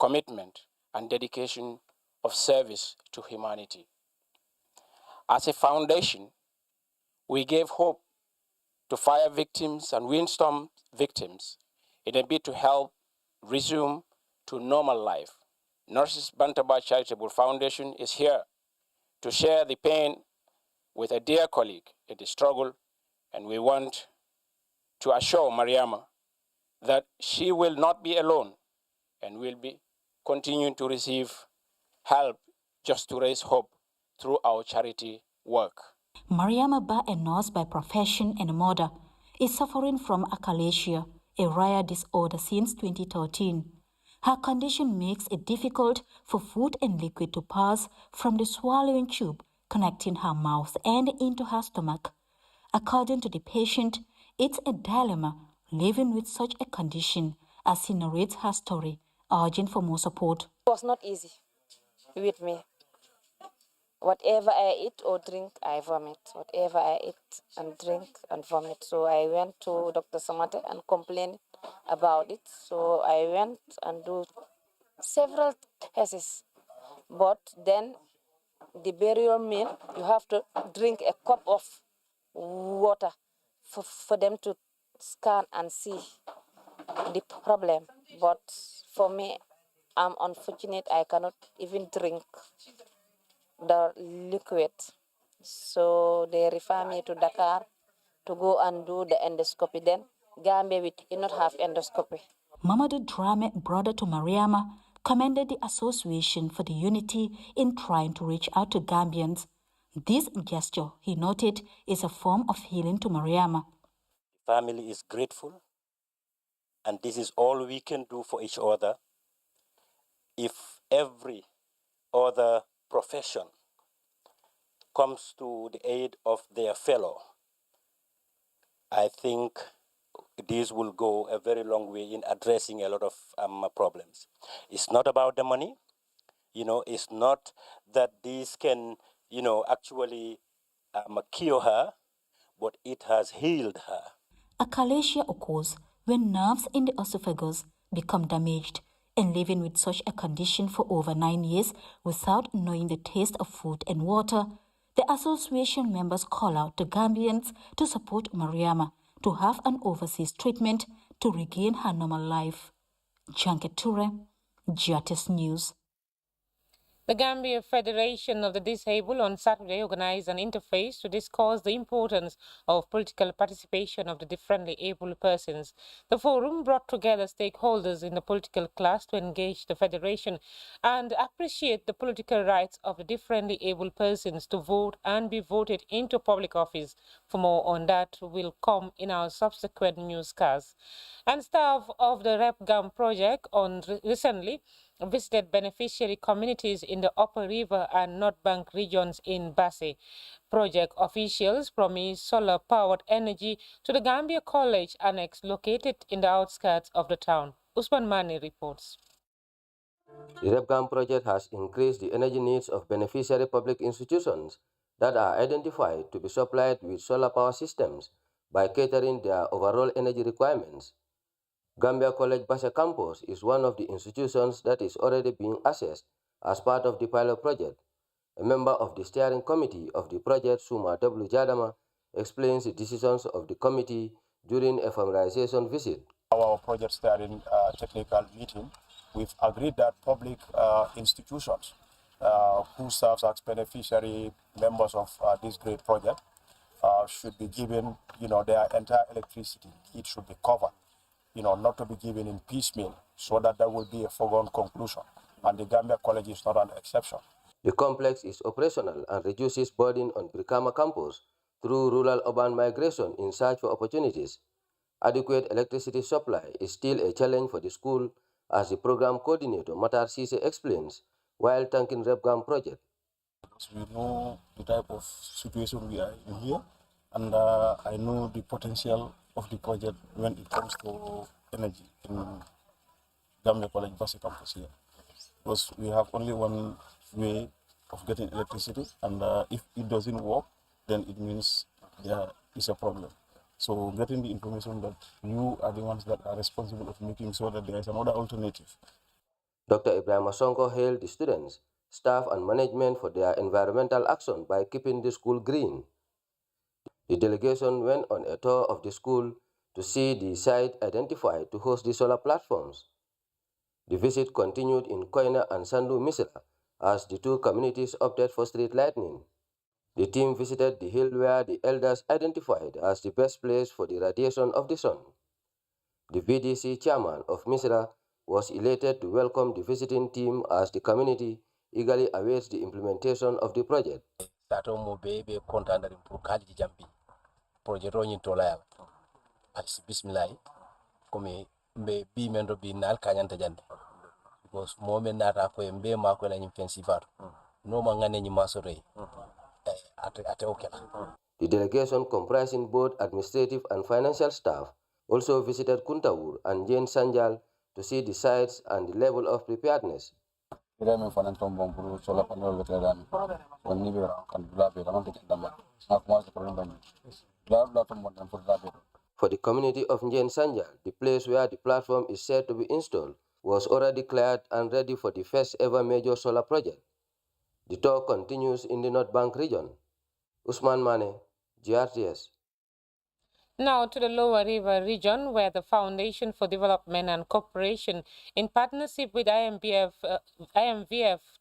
commitment, and dedication of service to humanity. As a foundation, we gave hope to fire victims and windstorm victims in a bid to help resume to normal life. Nurses Bantaba Charitable Foundation is here to share the pain with a dear colleague in the struggle, and we want to assure Mariama that she will not be alone and will be continuing to receive help just to raise hope through our charity work. Mariama Ba, a nurse by profession and a mother, is suffering from achalasia, a rare disorder since 2013. Her condition makes it difficult for food and liquid to pass from the swallowing tube connecting her mouth and into her stomach. According to the patient, it's a dilemma living with such a condition, as she narrates her story, urging for more support. It was not easy with me. Whatever I eat or drink, I vomit. Whatever I eat and drink and vomit. So I went to Dr. Samate and complained about it. So I went and do several tests. But then the burial meal, you have to drink a cup of water for them to scan and see the problem. But for me, I'm unfortunate. I cannot even drink the liquid. So they refer me to Dakar to go and do the endoscopy. Then Gambia, we did not have endoscopy. Mamadou Drame, brother to Mariama, commended the association for the unity in trying to reach out to Gambians. This gesture, he noted, is a form of healing to Mariama. Family is grateful, and this is all we can do for each other. If every other profession comes to the aid of their fellow, I think this will go a very long way in addressing a lot of problems. It's not about the money, it's not that this can, actually cure her, but it has healed her. Achalasia occurs when nerves in the esophagus become damaged, and living with such a condition for over 9 years without knowing the taste of food and water, the association members call out to Gambians to support Mariama to have an overseas treatment to regain her normal life. Janket Ture, GRTS News. The Gambia Federation of the Disabled on Saturday organized an interface to discuss the importance of political participation of the differently able persons. The forum brought together stakeholders in the political class to engage the federation and appreciate the political rights of the differently able persons to vote and be voted into public office. For more on that will come in our subsequent newscasts. And staff of the RepGam project recently visited beneficiary communities in the Upper River and North Bank regions in Basse. Project officials promised solar-powered energy to the Gambia College Annex located in the outskirts of the town. Usman Mani reports. The RepGam project has increased the energy needs of beneficiary public institutions that are identified to be supplied with solar power systems by catering their overall energy requirements. Gambia College Basse Campus is one of the institutions that is already being assessed as part of the pilot project. A member of the steering committee of the project, Suma W. Jadama, explains the decisions of the committee during a familiarization visit. Our project steering technical meeting, we've agreed that public institutions who serve as beneficiary members of this great project should be given, their entire electricity. It should be covered. Not to be given in piecemeal, so that there will be a foregone conclusion. And the Gambia College is not an exception. The complex is operational and reduces burden on Brikama campus through rural-urban migration in search for opportunities. Adequate electricity supply is still a challenge for the school, as the program coordinator Matar Sise explains, while thanking RepGam project. We know the type of situation we are in here, and I know the potential of the project when it comes to energy in Gambia College Basse Campus here. Because we have only one way of getting electricity, and if it doesn't work, then it means there is a problem. So getting the information that you are the ones that are responsible of making sure that there is another alternative. Dr. Ibrahim Sonko hailed the students, staff and management for their environmental action by keeping the school green. The delegation went on a tour of the school to see the site identified to host the solar platforms. The visit continued in Koina and Sandu Misra as the two communities opted for street lighting. The team visited the hill where the elders identified as the best place for the radiation of the sun. The VDC chairman of Misra was elated to welcome the visiting team as the community eagerly awaits the implementation of the project. Bismillah, come be mendo bi nal kanyanta jande, because moment nata ko mbe mako la nyimpensivato no mangane nyi masore ate okela. The delegation, comprising both administrative and financial staff, also visited Kuntawur and Jane Sanjal to see the sites and the level of preparedness. For the community of Njen Sanjal, the place where the platform is said to be installed was already cleared and ready for the first ever major solar project. The tour continues in the North Bank region. Usman Mane, GRTS. Now to the Lower River region, where the Foundation for Development and Cooperation, in partnership with IMVF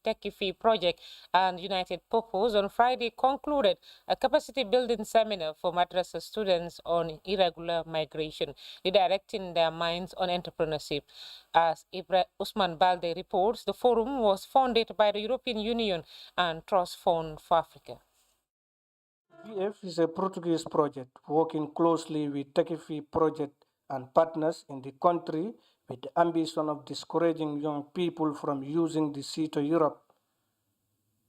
Techifi Project and United Purpose, on Friday concluded a capacity building seminar for madrasa students on irregular migration, redirecting their minds on entrepreneurship. As Usman Balde reports, the forum was funded by the European Union and Trust Fund for Africa. PF is a Portuguese project working closely with Techifi project and partners in the country with the ambition of discouraging young people from using the sea to Europe.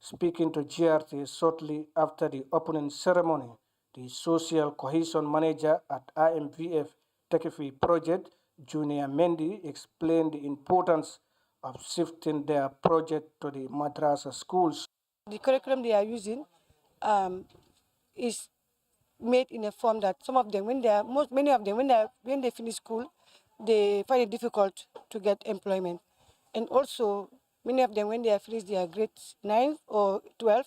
Speaking to GRTS shortly after the opening ceremony, the social cohesion manager at IMVF Techifi project, Junior Mendy, explained the importance of shifting their project to the madrasa schools. The curriculum they are using is made in a form that some of them, many of them, when they finish school, they find it difficult to get employment. And also, many of them, when they are finished their grade 9 or 12,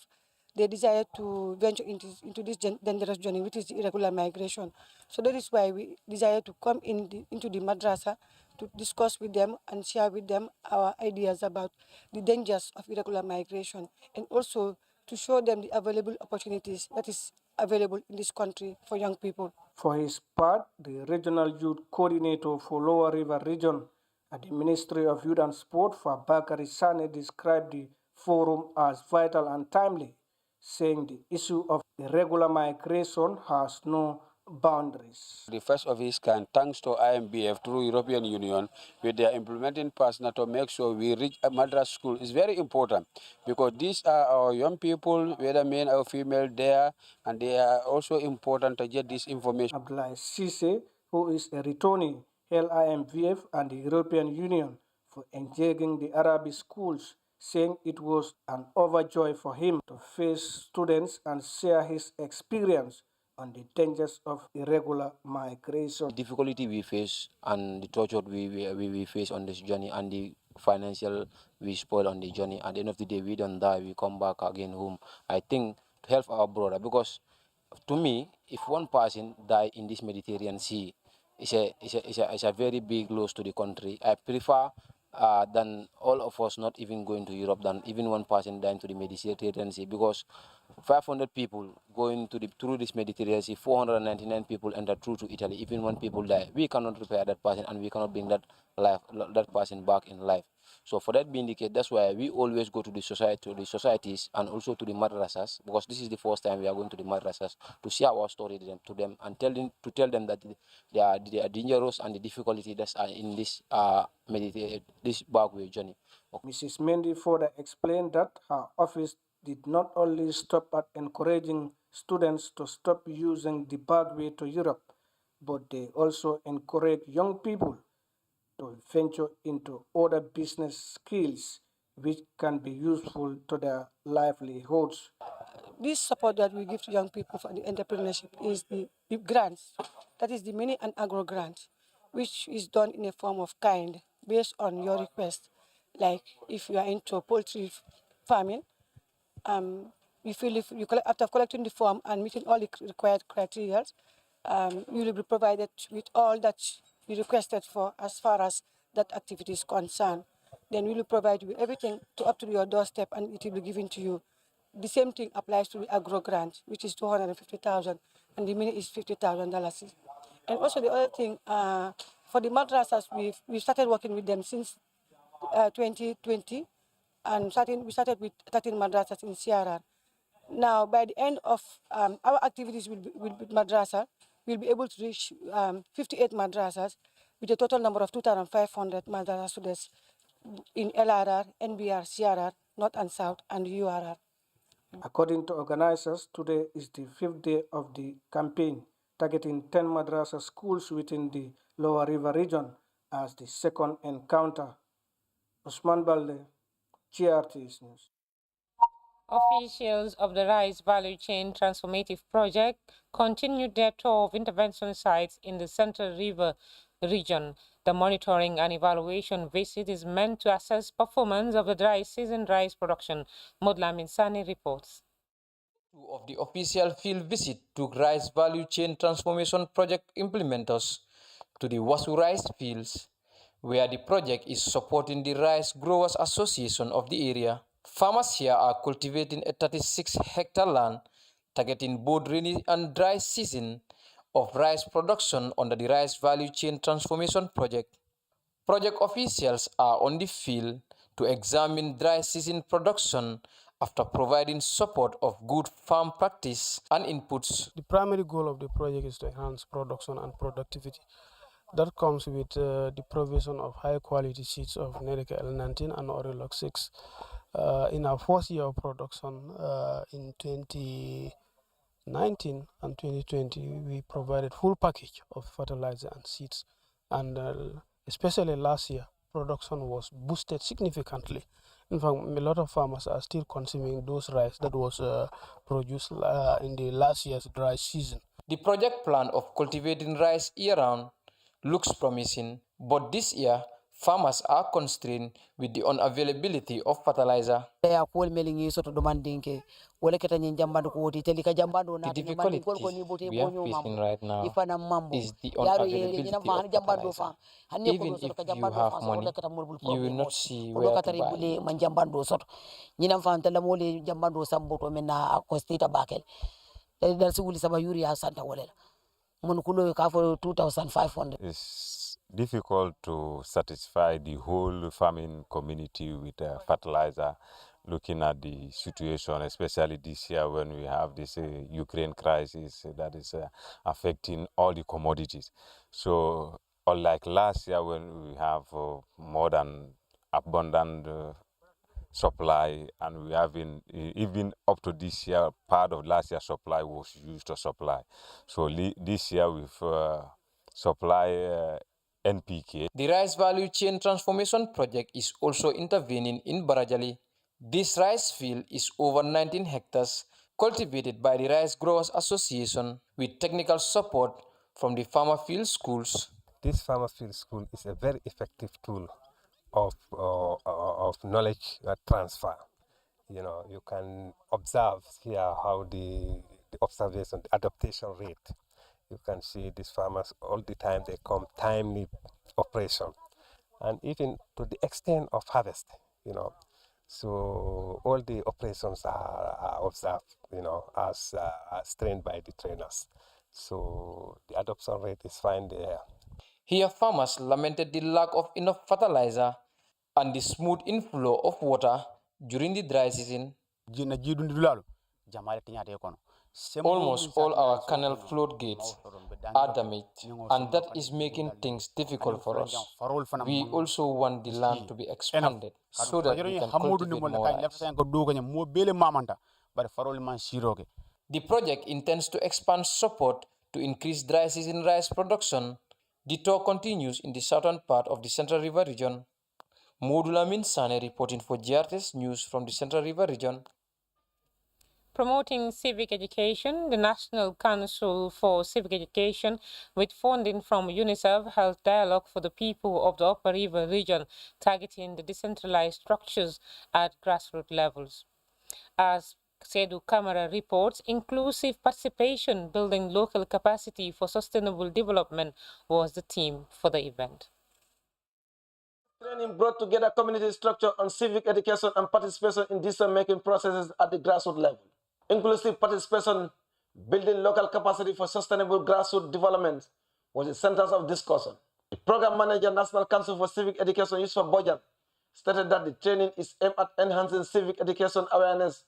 they desire to venture into this dangerous journey, which is the irregular migration. So that is why we desire to come into the madrasa to discuss with them and share with them our ideas about the dangers of irregular migration, and also to show them the available opportunities that is available in this country for young people. For his part, the Regional Youth Coordinator for Lower River Region at the Ministry of Youth and Sport, Fabakary Sane, described the forum as vital and timely, saying the issue of irregular migration has no boundaries. The first of its kind, thanks to IMBF through European Union, with their implementing partner to make sure we reach a madrasa school is very important, because these are our young people, whether male or female, there, and they are also important to get this information. Abdullah Sise, who is a returnee, hailed IMVF and the European Union for engaging the Arabic schools, saying it was an overjoy for him to face students and share his experience on the dangers of irregular migration. The difficulty we face and the torture we face on this journey, and the financial we spoil on the journey. At the end of the day, we don't die, we come back again home. I think to help our brother, because to me, if one person die in this Mediterranean Sea, it's a very big loss to the country. I prefer than all of us not even going to Europe, than even one person dying to the Mediterranean Sea, because 500 people going through this Mediterranean Sea, 499 people enter through to Italy. Even one people die, we cannot repair that person, and we cannot bring that person back in life. So for that being the case, that's why we always go to the societies, and also to the madrasas, because this is the first time we are going to the madrasas to share our story to them and tell them that they are dangerous and the difficulty that's in this this backway journey. Mrs. Mendy further explained that her office did not only stop at encouraging students to stop using the backway to Europe, but they also encourage young people to venture into other business skills which can be useful to their livelihoods. This support that we give to young people for the entrepreneurship is the grants, that is the mini and agro grant, which is done in a form of kind based on your request. Like if you are into poultry farming, after collecting the form and meeting all the required criteria, you will be provided with all that you requested for as far as that activity is concerned. Then we will provide you everything up to your doorstep, and it will be given to you. The same thing applies to the agro grant, which is $250,000, and the mini is $50,000. And also the other thing, for the madrasas, we started working with them since 2020, and we started with 13 madrasas in CRR. Now, by the end of our activities with madrasa, we'll be able to reach 58 madrasas with a total number of 2,500 madrasa students in LRR, NBR, CRR, North and South, and URR. According to organizers, today is the 5th day of the campaign, targeting 10 madrasa schools within the Lower River region as the second encounter. Usman Balde, GRTS News. Officials of the Rice Value Chain Transformative Project continued their tour of intervention sites in the Central River region. The monitoring and evaluation visit is meant to assess performance of the dry season rice production. Modlamin Sani reports. Of the official field visit took rice value chain transformation project implementers to the Wasu rice fields, where the project is supporting the Rice Growers Association of the area. Farmers here are cultivating a 36-hectare land, targeting both rainy and dry season of rice production under the Rice Value Chain Transformation Project. Project officials are on the field to examine dry season production after providing support of good farm practice and inputs. The primary goal of the project is to enhance production and productivity. That comes with the provision of high-quality seeds of Nerica L19 and Orilox 6. In our first year of production, in 2019 and 2020, we provided full package of fertilizer and seeds. And especially last year, production was boosted significantly. In fact, a lot of farmers are still consuming those rice that was produced in the last year's dry season. The project plan of cultivating rice year-round looks promising, but this year, farmers are constrained with the unavailability of fertilizer. The difficulty we are facing right now is the unavailability of fertilizer. Even if you have money, you will not see where to buy. It's difficult to satisfy the whole farming community with fertilizer, looking at the situation, especially this year when we have this Ukraine crisis that is affecting all the commodities. So unlike last year when we have more than abundant supply, and we have even up to this year, part of last year's supply was used to supply. So this year we've supply NPK. The Rice Value Chain Transformation Project is also intervening in Barajali. This rice field is over 19 hectares, cultivated by the Rice Growers Association with technical support from the farmer field schools. This farmer field school is a very effective tool of knowledge transfer. You know, you can observe here how the observation, the adaptation rate. You can see these farmers all the time, they come timely operation, and even to the extent of harvest, you know. So all the operations are observed, you know, as trained by the trainers. So the adoption rate is fine there. Here farmers lamented the lack of enough fertilizer and the smooth inflow of water during the dry season. Almost all our canal float gates are damaged, and that is making things difficult for us. We also want the land to be expanded so that we can cultivate more rice. The project intends to expand support to increase dry season rice production. The tour continues in the southern part of the Central River region. Modulamin Sane reporting for GRTS News from the Central River region. Promoting civic education, the National Council for Civic Education, with funding from UNICEF, held dialogue for the people of the Upper River region, targeting the decentralized structures at grassroots levels. As Sedu Kamara reports, inclusive participation, building local capacity for sustainable development was the theme for the event. Training brought together community structure on civic education and participation in decision-making processes at the grassroots level. Inclusive participation, building local capacity for sustainable grassroots development was the center of discussion. The program manager, National Council for Civic Education, Yusuf Bojan, stated that the training is aimed at enhancing civic education awareness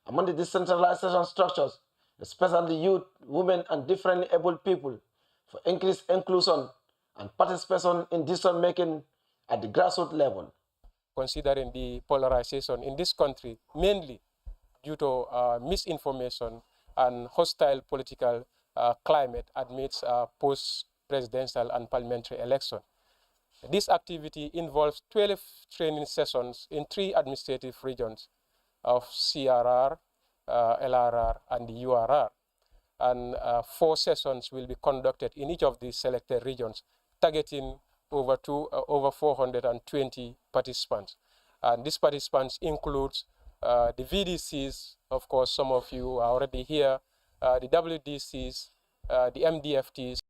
among the decentralization structures, especially youth, women, and differently able people, for increased inclusion and participation in decision-making at the grassroots level. Considering the polarization in this country, mainly due to misinformation and hostile political climate amidst post-presidential and parliamentary election. This activity involves 12 training sessions in 3 administrative regions of CRR, LRR, and the URR. And 4 sessions will be conducted in each of these selected regions, targeting over 420 participants. And these participants include the VDCs, of course, some of you are already here, the WDCs, the MDFTs,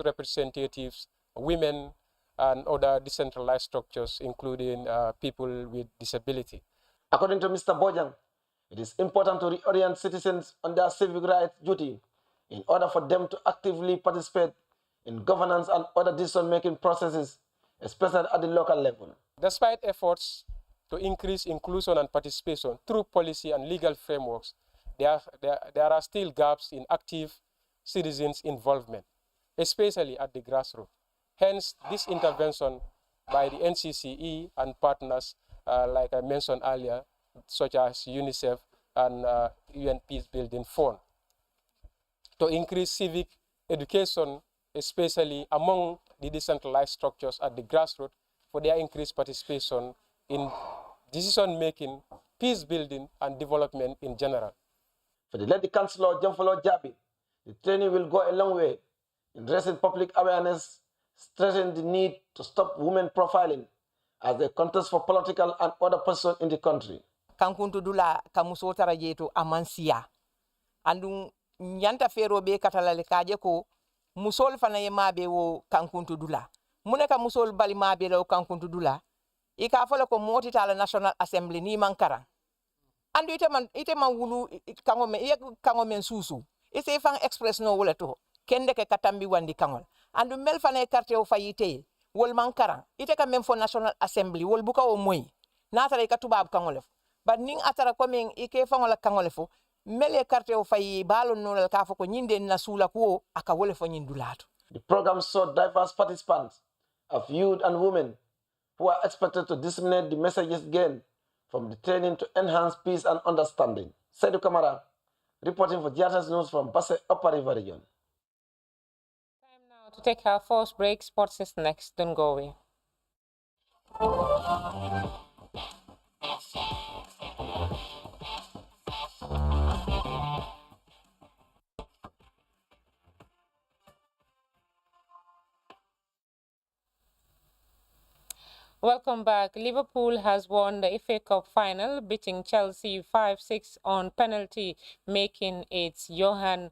representatives, women, and other decentralized structures, including people with disability. According to Mr. Bojang, it is important to reorient citizens on their civic rights duty in order for them to actively participate in governance and other decision-making processes, especially at the local level. Despite efforts to increase inclusion and participation through policy and legal frameworks, there are still gaps in active citizens' involvement, especially at the grassroots. Hence, this intervention by the NCCE and partners, like I mentioned earlier, such as UNICEF and UN Peace Building Fund, to increase civic education, especially among the decentralized structures at the grassroots, for their increased participation in decision-making, peace building, and development in general. For the Lady Councillor Jomfolo Jabi, the training will go a long way in raising public awareness, stressing the need to stop women profiling as they contest for political and other positions in the country. Kankuntu dula kamuso tarajeto amansia. Andu nyanta fero be katalale kaje ko musol fana ye mabe wo kankuntu dula. Muneka musol bali mabe lo kankuntu dula. Ika fola ko moti tala National Assembly ni mankara. Andu ite man wulu kangomen susu. Ise fang express no wala to. Kende ke katambi wandi kangol. Andu mel fana carte o fayite wol mankara. Ite ka mem fo National Assembly wol buka o moy. Natara ka tubab kangolef. But ning atara coming ike fangola kangolefo mele carte o fayi balo no ka fo ko nyinde na sula ko aka wole fo nyindulato. The program saw diverse participants of youth and women who are expected to disseminate the messages gained from the training to enhance peace and understanding. Seydou Kamara, reporting for GRTS News from Basse Upper River Region. Time now to take our first break. Sports is next. Don't go away. Welcome back. Liverpool has won the FA Cup final, beating Chelsea 5-6 on penalty, making it Johan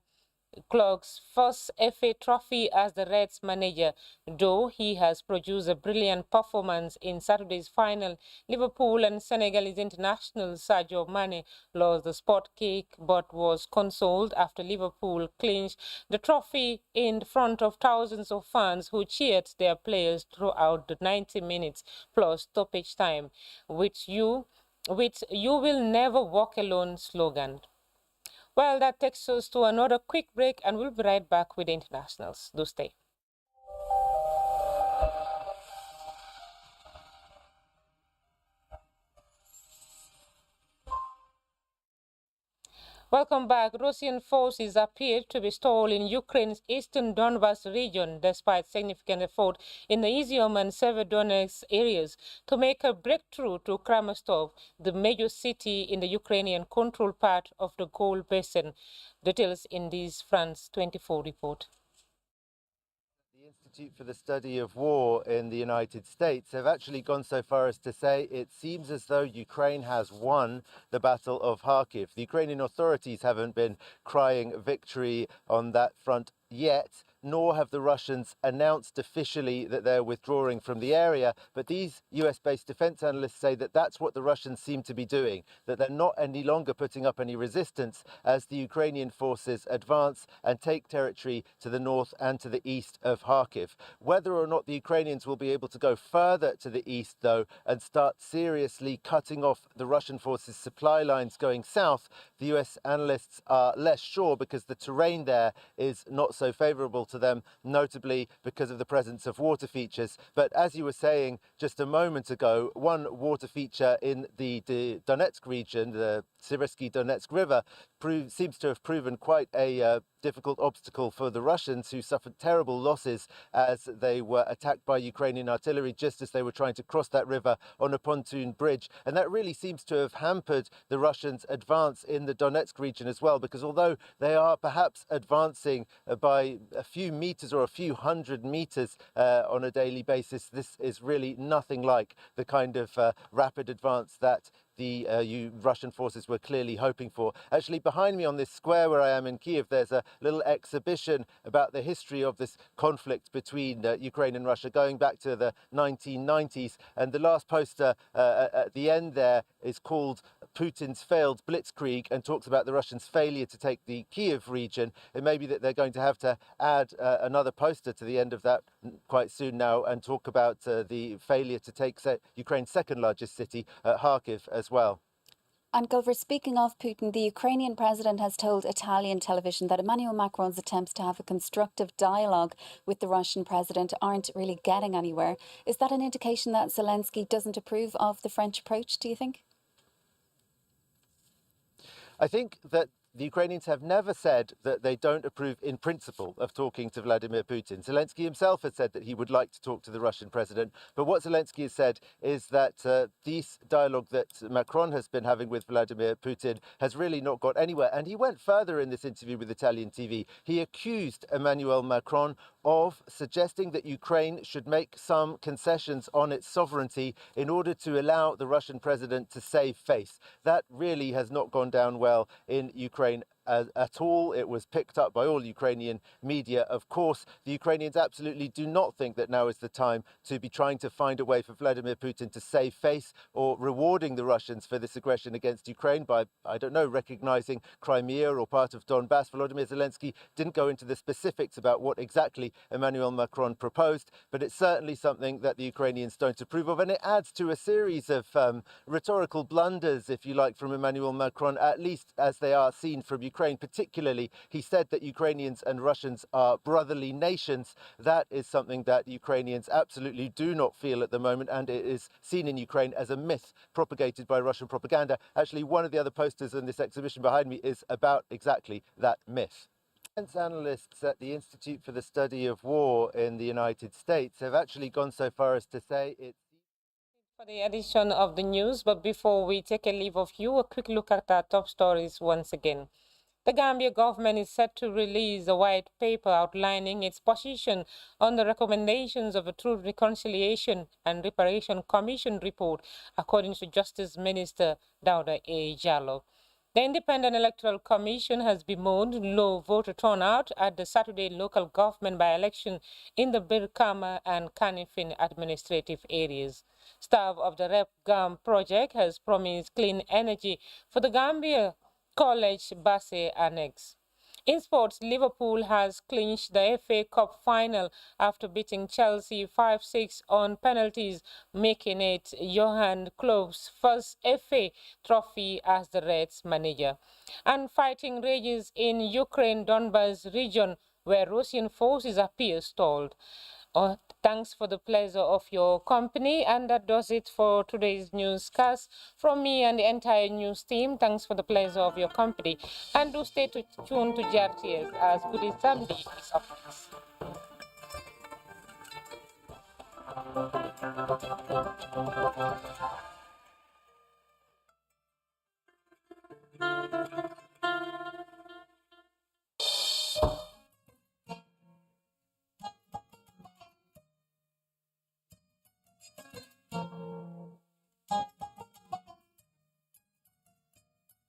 Klopp's first FA trophy as the Reds manager. Though he has produced a brilliant performance in Saturday's final, Liverpool and Senegalese international Sadio Mane lost the spot kick but was consoled after Liverpool clinched the trophy in front of thousands of fans who cheered their players throughout the 90 minutes plus stoppage time, with you will never walk alone slogan. Well, that takes us to another quick break, and we'll be right back with the internationals. Do stay. Welcome back. Russian forces appear to be stalled in Ukraine's eastern Donbas region, despite significant effort in the Izium and Severodonetsk areas to make a breakthrough to Kramatorsk, the major city in the Ukrainian-controlled part of the Gold Basin. Details in this France 24 report. The Institute for the Study of War in the United States have actually gone so far as to say it seems as though Ukraine has won the Battle of Kharkiv. The Ukrainian authorities haven't been crying victory on that front yet, nor have the Russians announced officially that they're withdrawing from the area. But these US-based defense analysts say that that's what the Russians seem to be doing, that they're not any longer putting up any resistance as the Ukrainian forces advance and take territory to the north and to the east of Kharkiv. Whether or not the Ukrainians will be able to go further to the east, though, and start seriously cutting off the Russian forces' supply lines going south, the US analysts are less sure because the terrain there is not so favorable to them, notably because of the presence of water features. But as you were saying just a moment ago, one water feature in the Donetsk region, the Donetsk River seems to have proven quite a difficult obstacle for the Russians, who suffered terrible losses as they were attacked by Ukrainian artillery just as they were trying to cross that river on a pontoon bridge. And that really seems to have hampered the Russians' advance in the Donetsk region as well, because although they are perhaps advancing by a few meters or a few hundred meters on a daily basis, this is really nothing like the kind of rapid advance that the Russian forces were clearly hoping for. Actually, behind me on this square where I am in Kiev, there's a little exhibition about the history of this conflict between Ukraine and Russia going back to the 1990s. And the last poster at the end there is called Putin's Failed Blitzkrieg and talks about the Russians' failure to take the Kiev region. It may be that they're going to have to add another poster to the end of that quite soon now and talk about the failure to take Ukraine's second largest city, Kharkiv, as well. And Gulver, speaking of Putin, the Ukrainian president has told Italian television that Emmanuel Macron's attempts to have a constructive dialogue with the Russian president aren't really getting anywhere. Is that an indication that Zelensky doesn't approve of the French approach, do you think? I think that the Ukrainians have never said that they don't approve in principle of talking to Vladimir Putin. Zelensky himself has said that he would like to talk to the Russian president. But what Zelensky has said is that this dialogue that Macron has been having with Vladimir Putin has really not got anywhere. And he went further in this interview with Italian TV. He accused Emmanuel Macron of suggesting that Ukraine should make some concessions on its sovereignty in order to allow the Russian president to save face. That really has not gone down well in Ukraine at all. It was picked up by all Ukrainian media. Of course, the Ukrainians absolutely do not think that now is the time to be trying to find a way for Vladimir Putin to save face or rewarding the Russians for this aggression against Ukraine by, I don't know, recognizing Crimea or part of Donbass. Volodymyr Zelensky didn't go into the specifics about what exactly Emmanuel Macron proposed, but it's certainly something that the Ukrainians don't approve of, and it adds to a series of rhetorical blunders, if you like, from Emmanuel Macron, at least as they are seen from Ukraine. Particularly, he said that Ukrainians and Russians are brotherly nations. That is something that Ukrainians absolutely do not feel at the moment, and it is seen in Ukraine as a myth propagated by Russian propaganda. Actually, one of the other posters in this exhibition behind me is about exactly that myth. Defense analysts at the Institute for the Study of War in the United States have actually gone so far as to say it's for the edition of the news, but before we take a leave of you, a quick look at our top stories once again. The Gambia government is set to release a white paper outlining its position on the recommendations of a Truth, Reconciliation and Reparation Commission report, according to Justice Minister Dauda A. Jallow. The Independent Electoral Commission has bemoaned low voter turnout at the Saturday local government by-election in the Birkama and Kanifing administrative areas. Staff of the REP-GAM project has promised clean energy for the Gambia College Basse Annex. In sports, Liverpool has clinched the FA Cup final after beating Chelsea 5-6 on penalties, making it Johan Klopp's first FA trophy as the Reds manager. And fighting rages in Ukraine Donbas region, where Russian forces appear stalled. Thanks for the pleasure of your company, and that does it for today's newscast. From me and the entire news team, thanks for the pleasure of your company, and do stay tuned to GRTS as good as Sunday is upwards.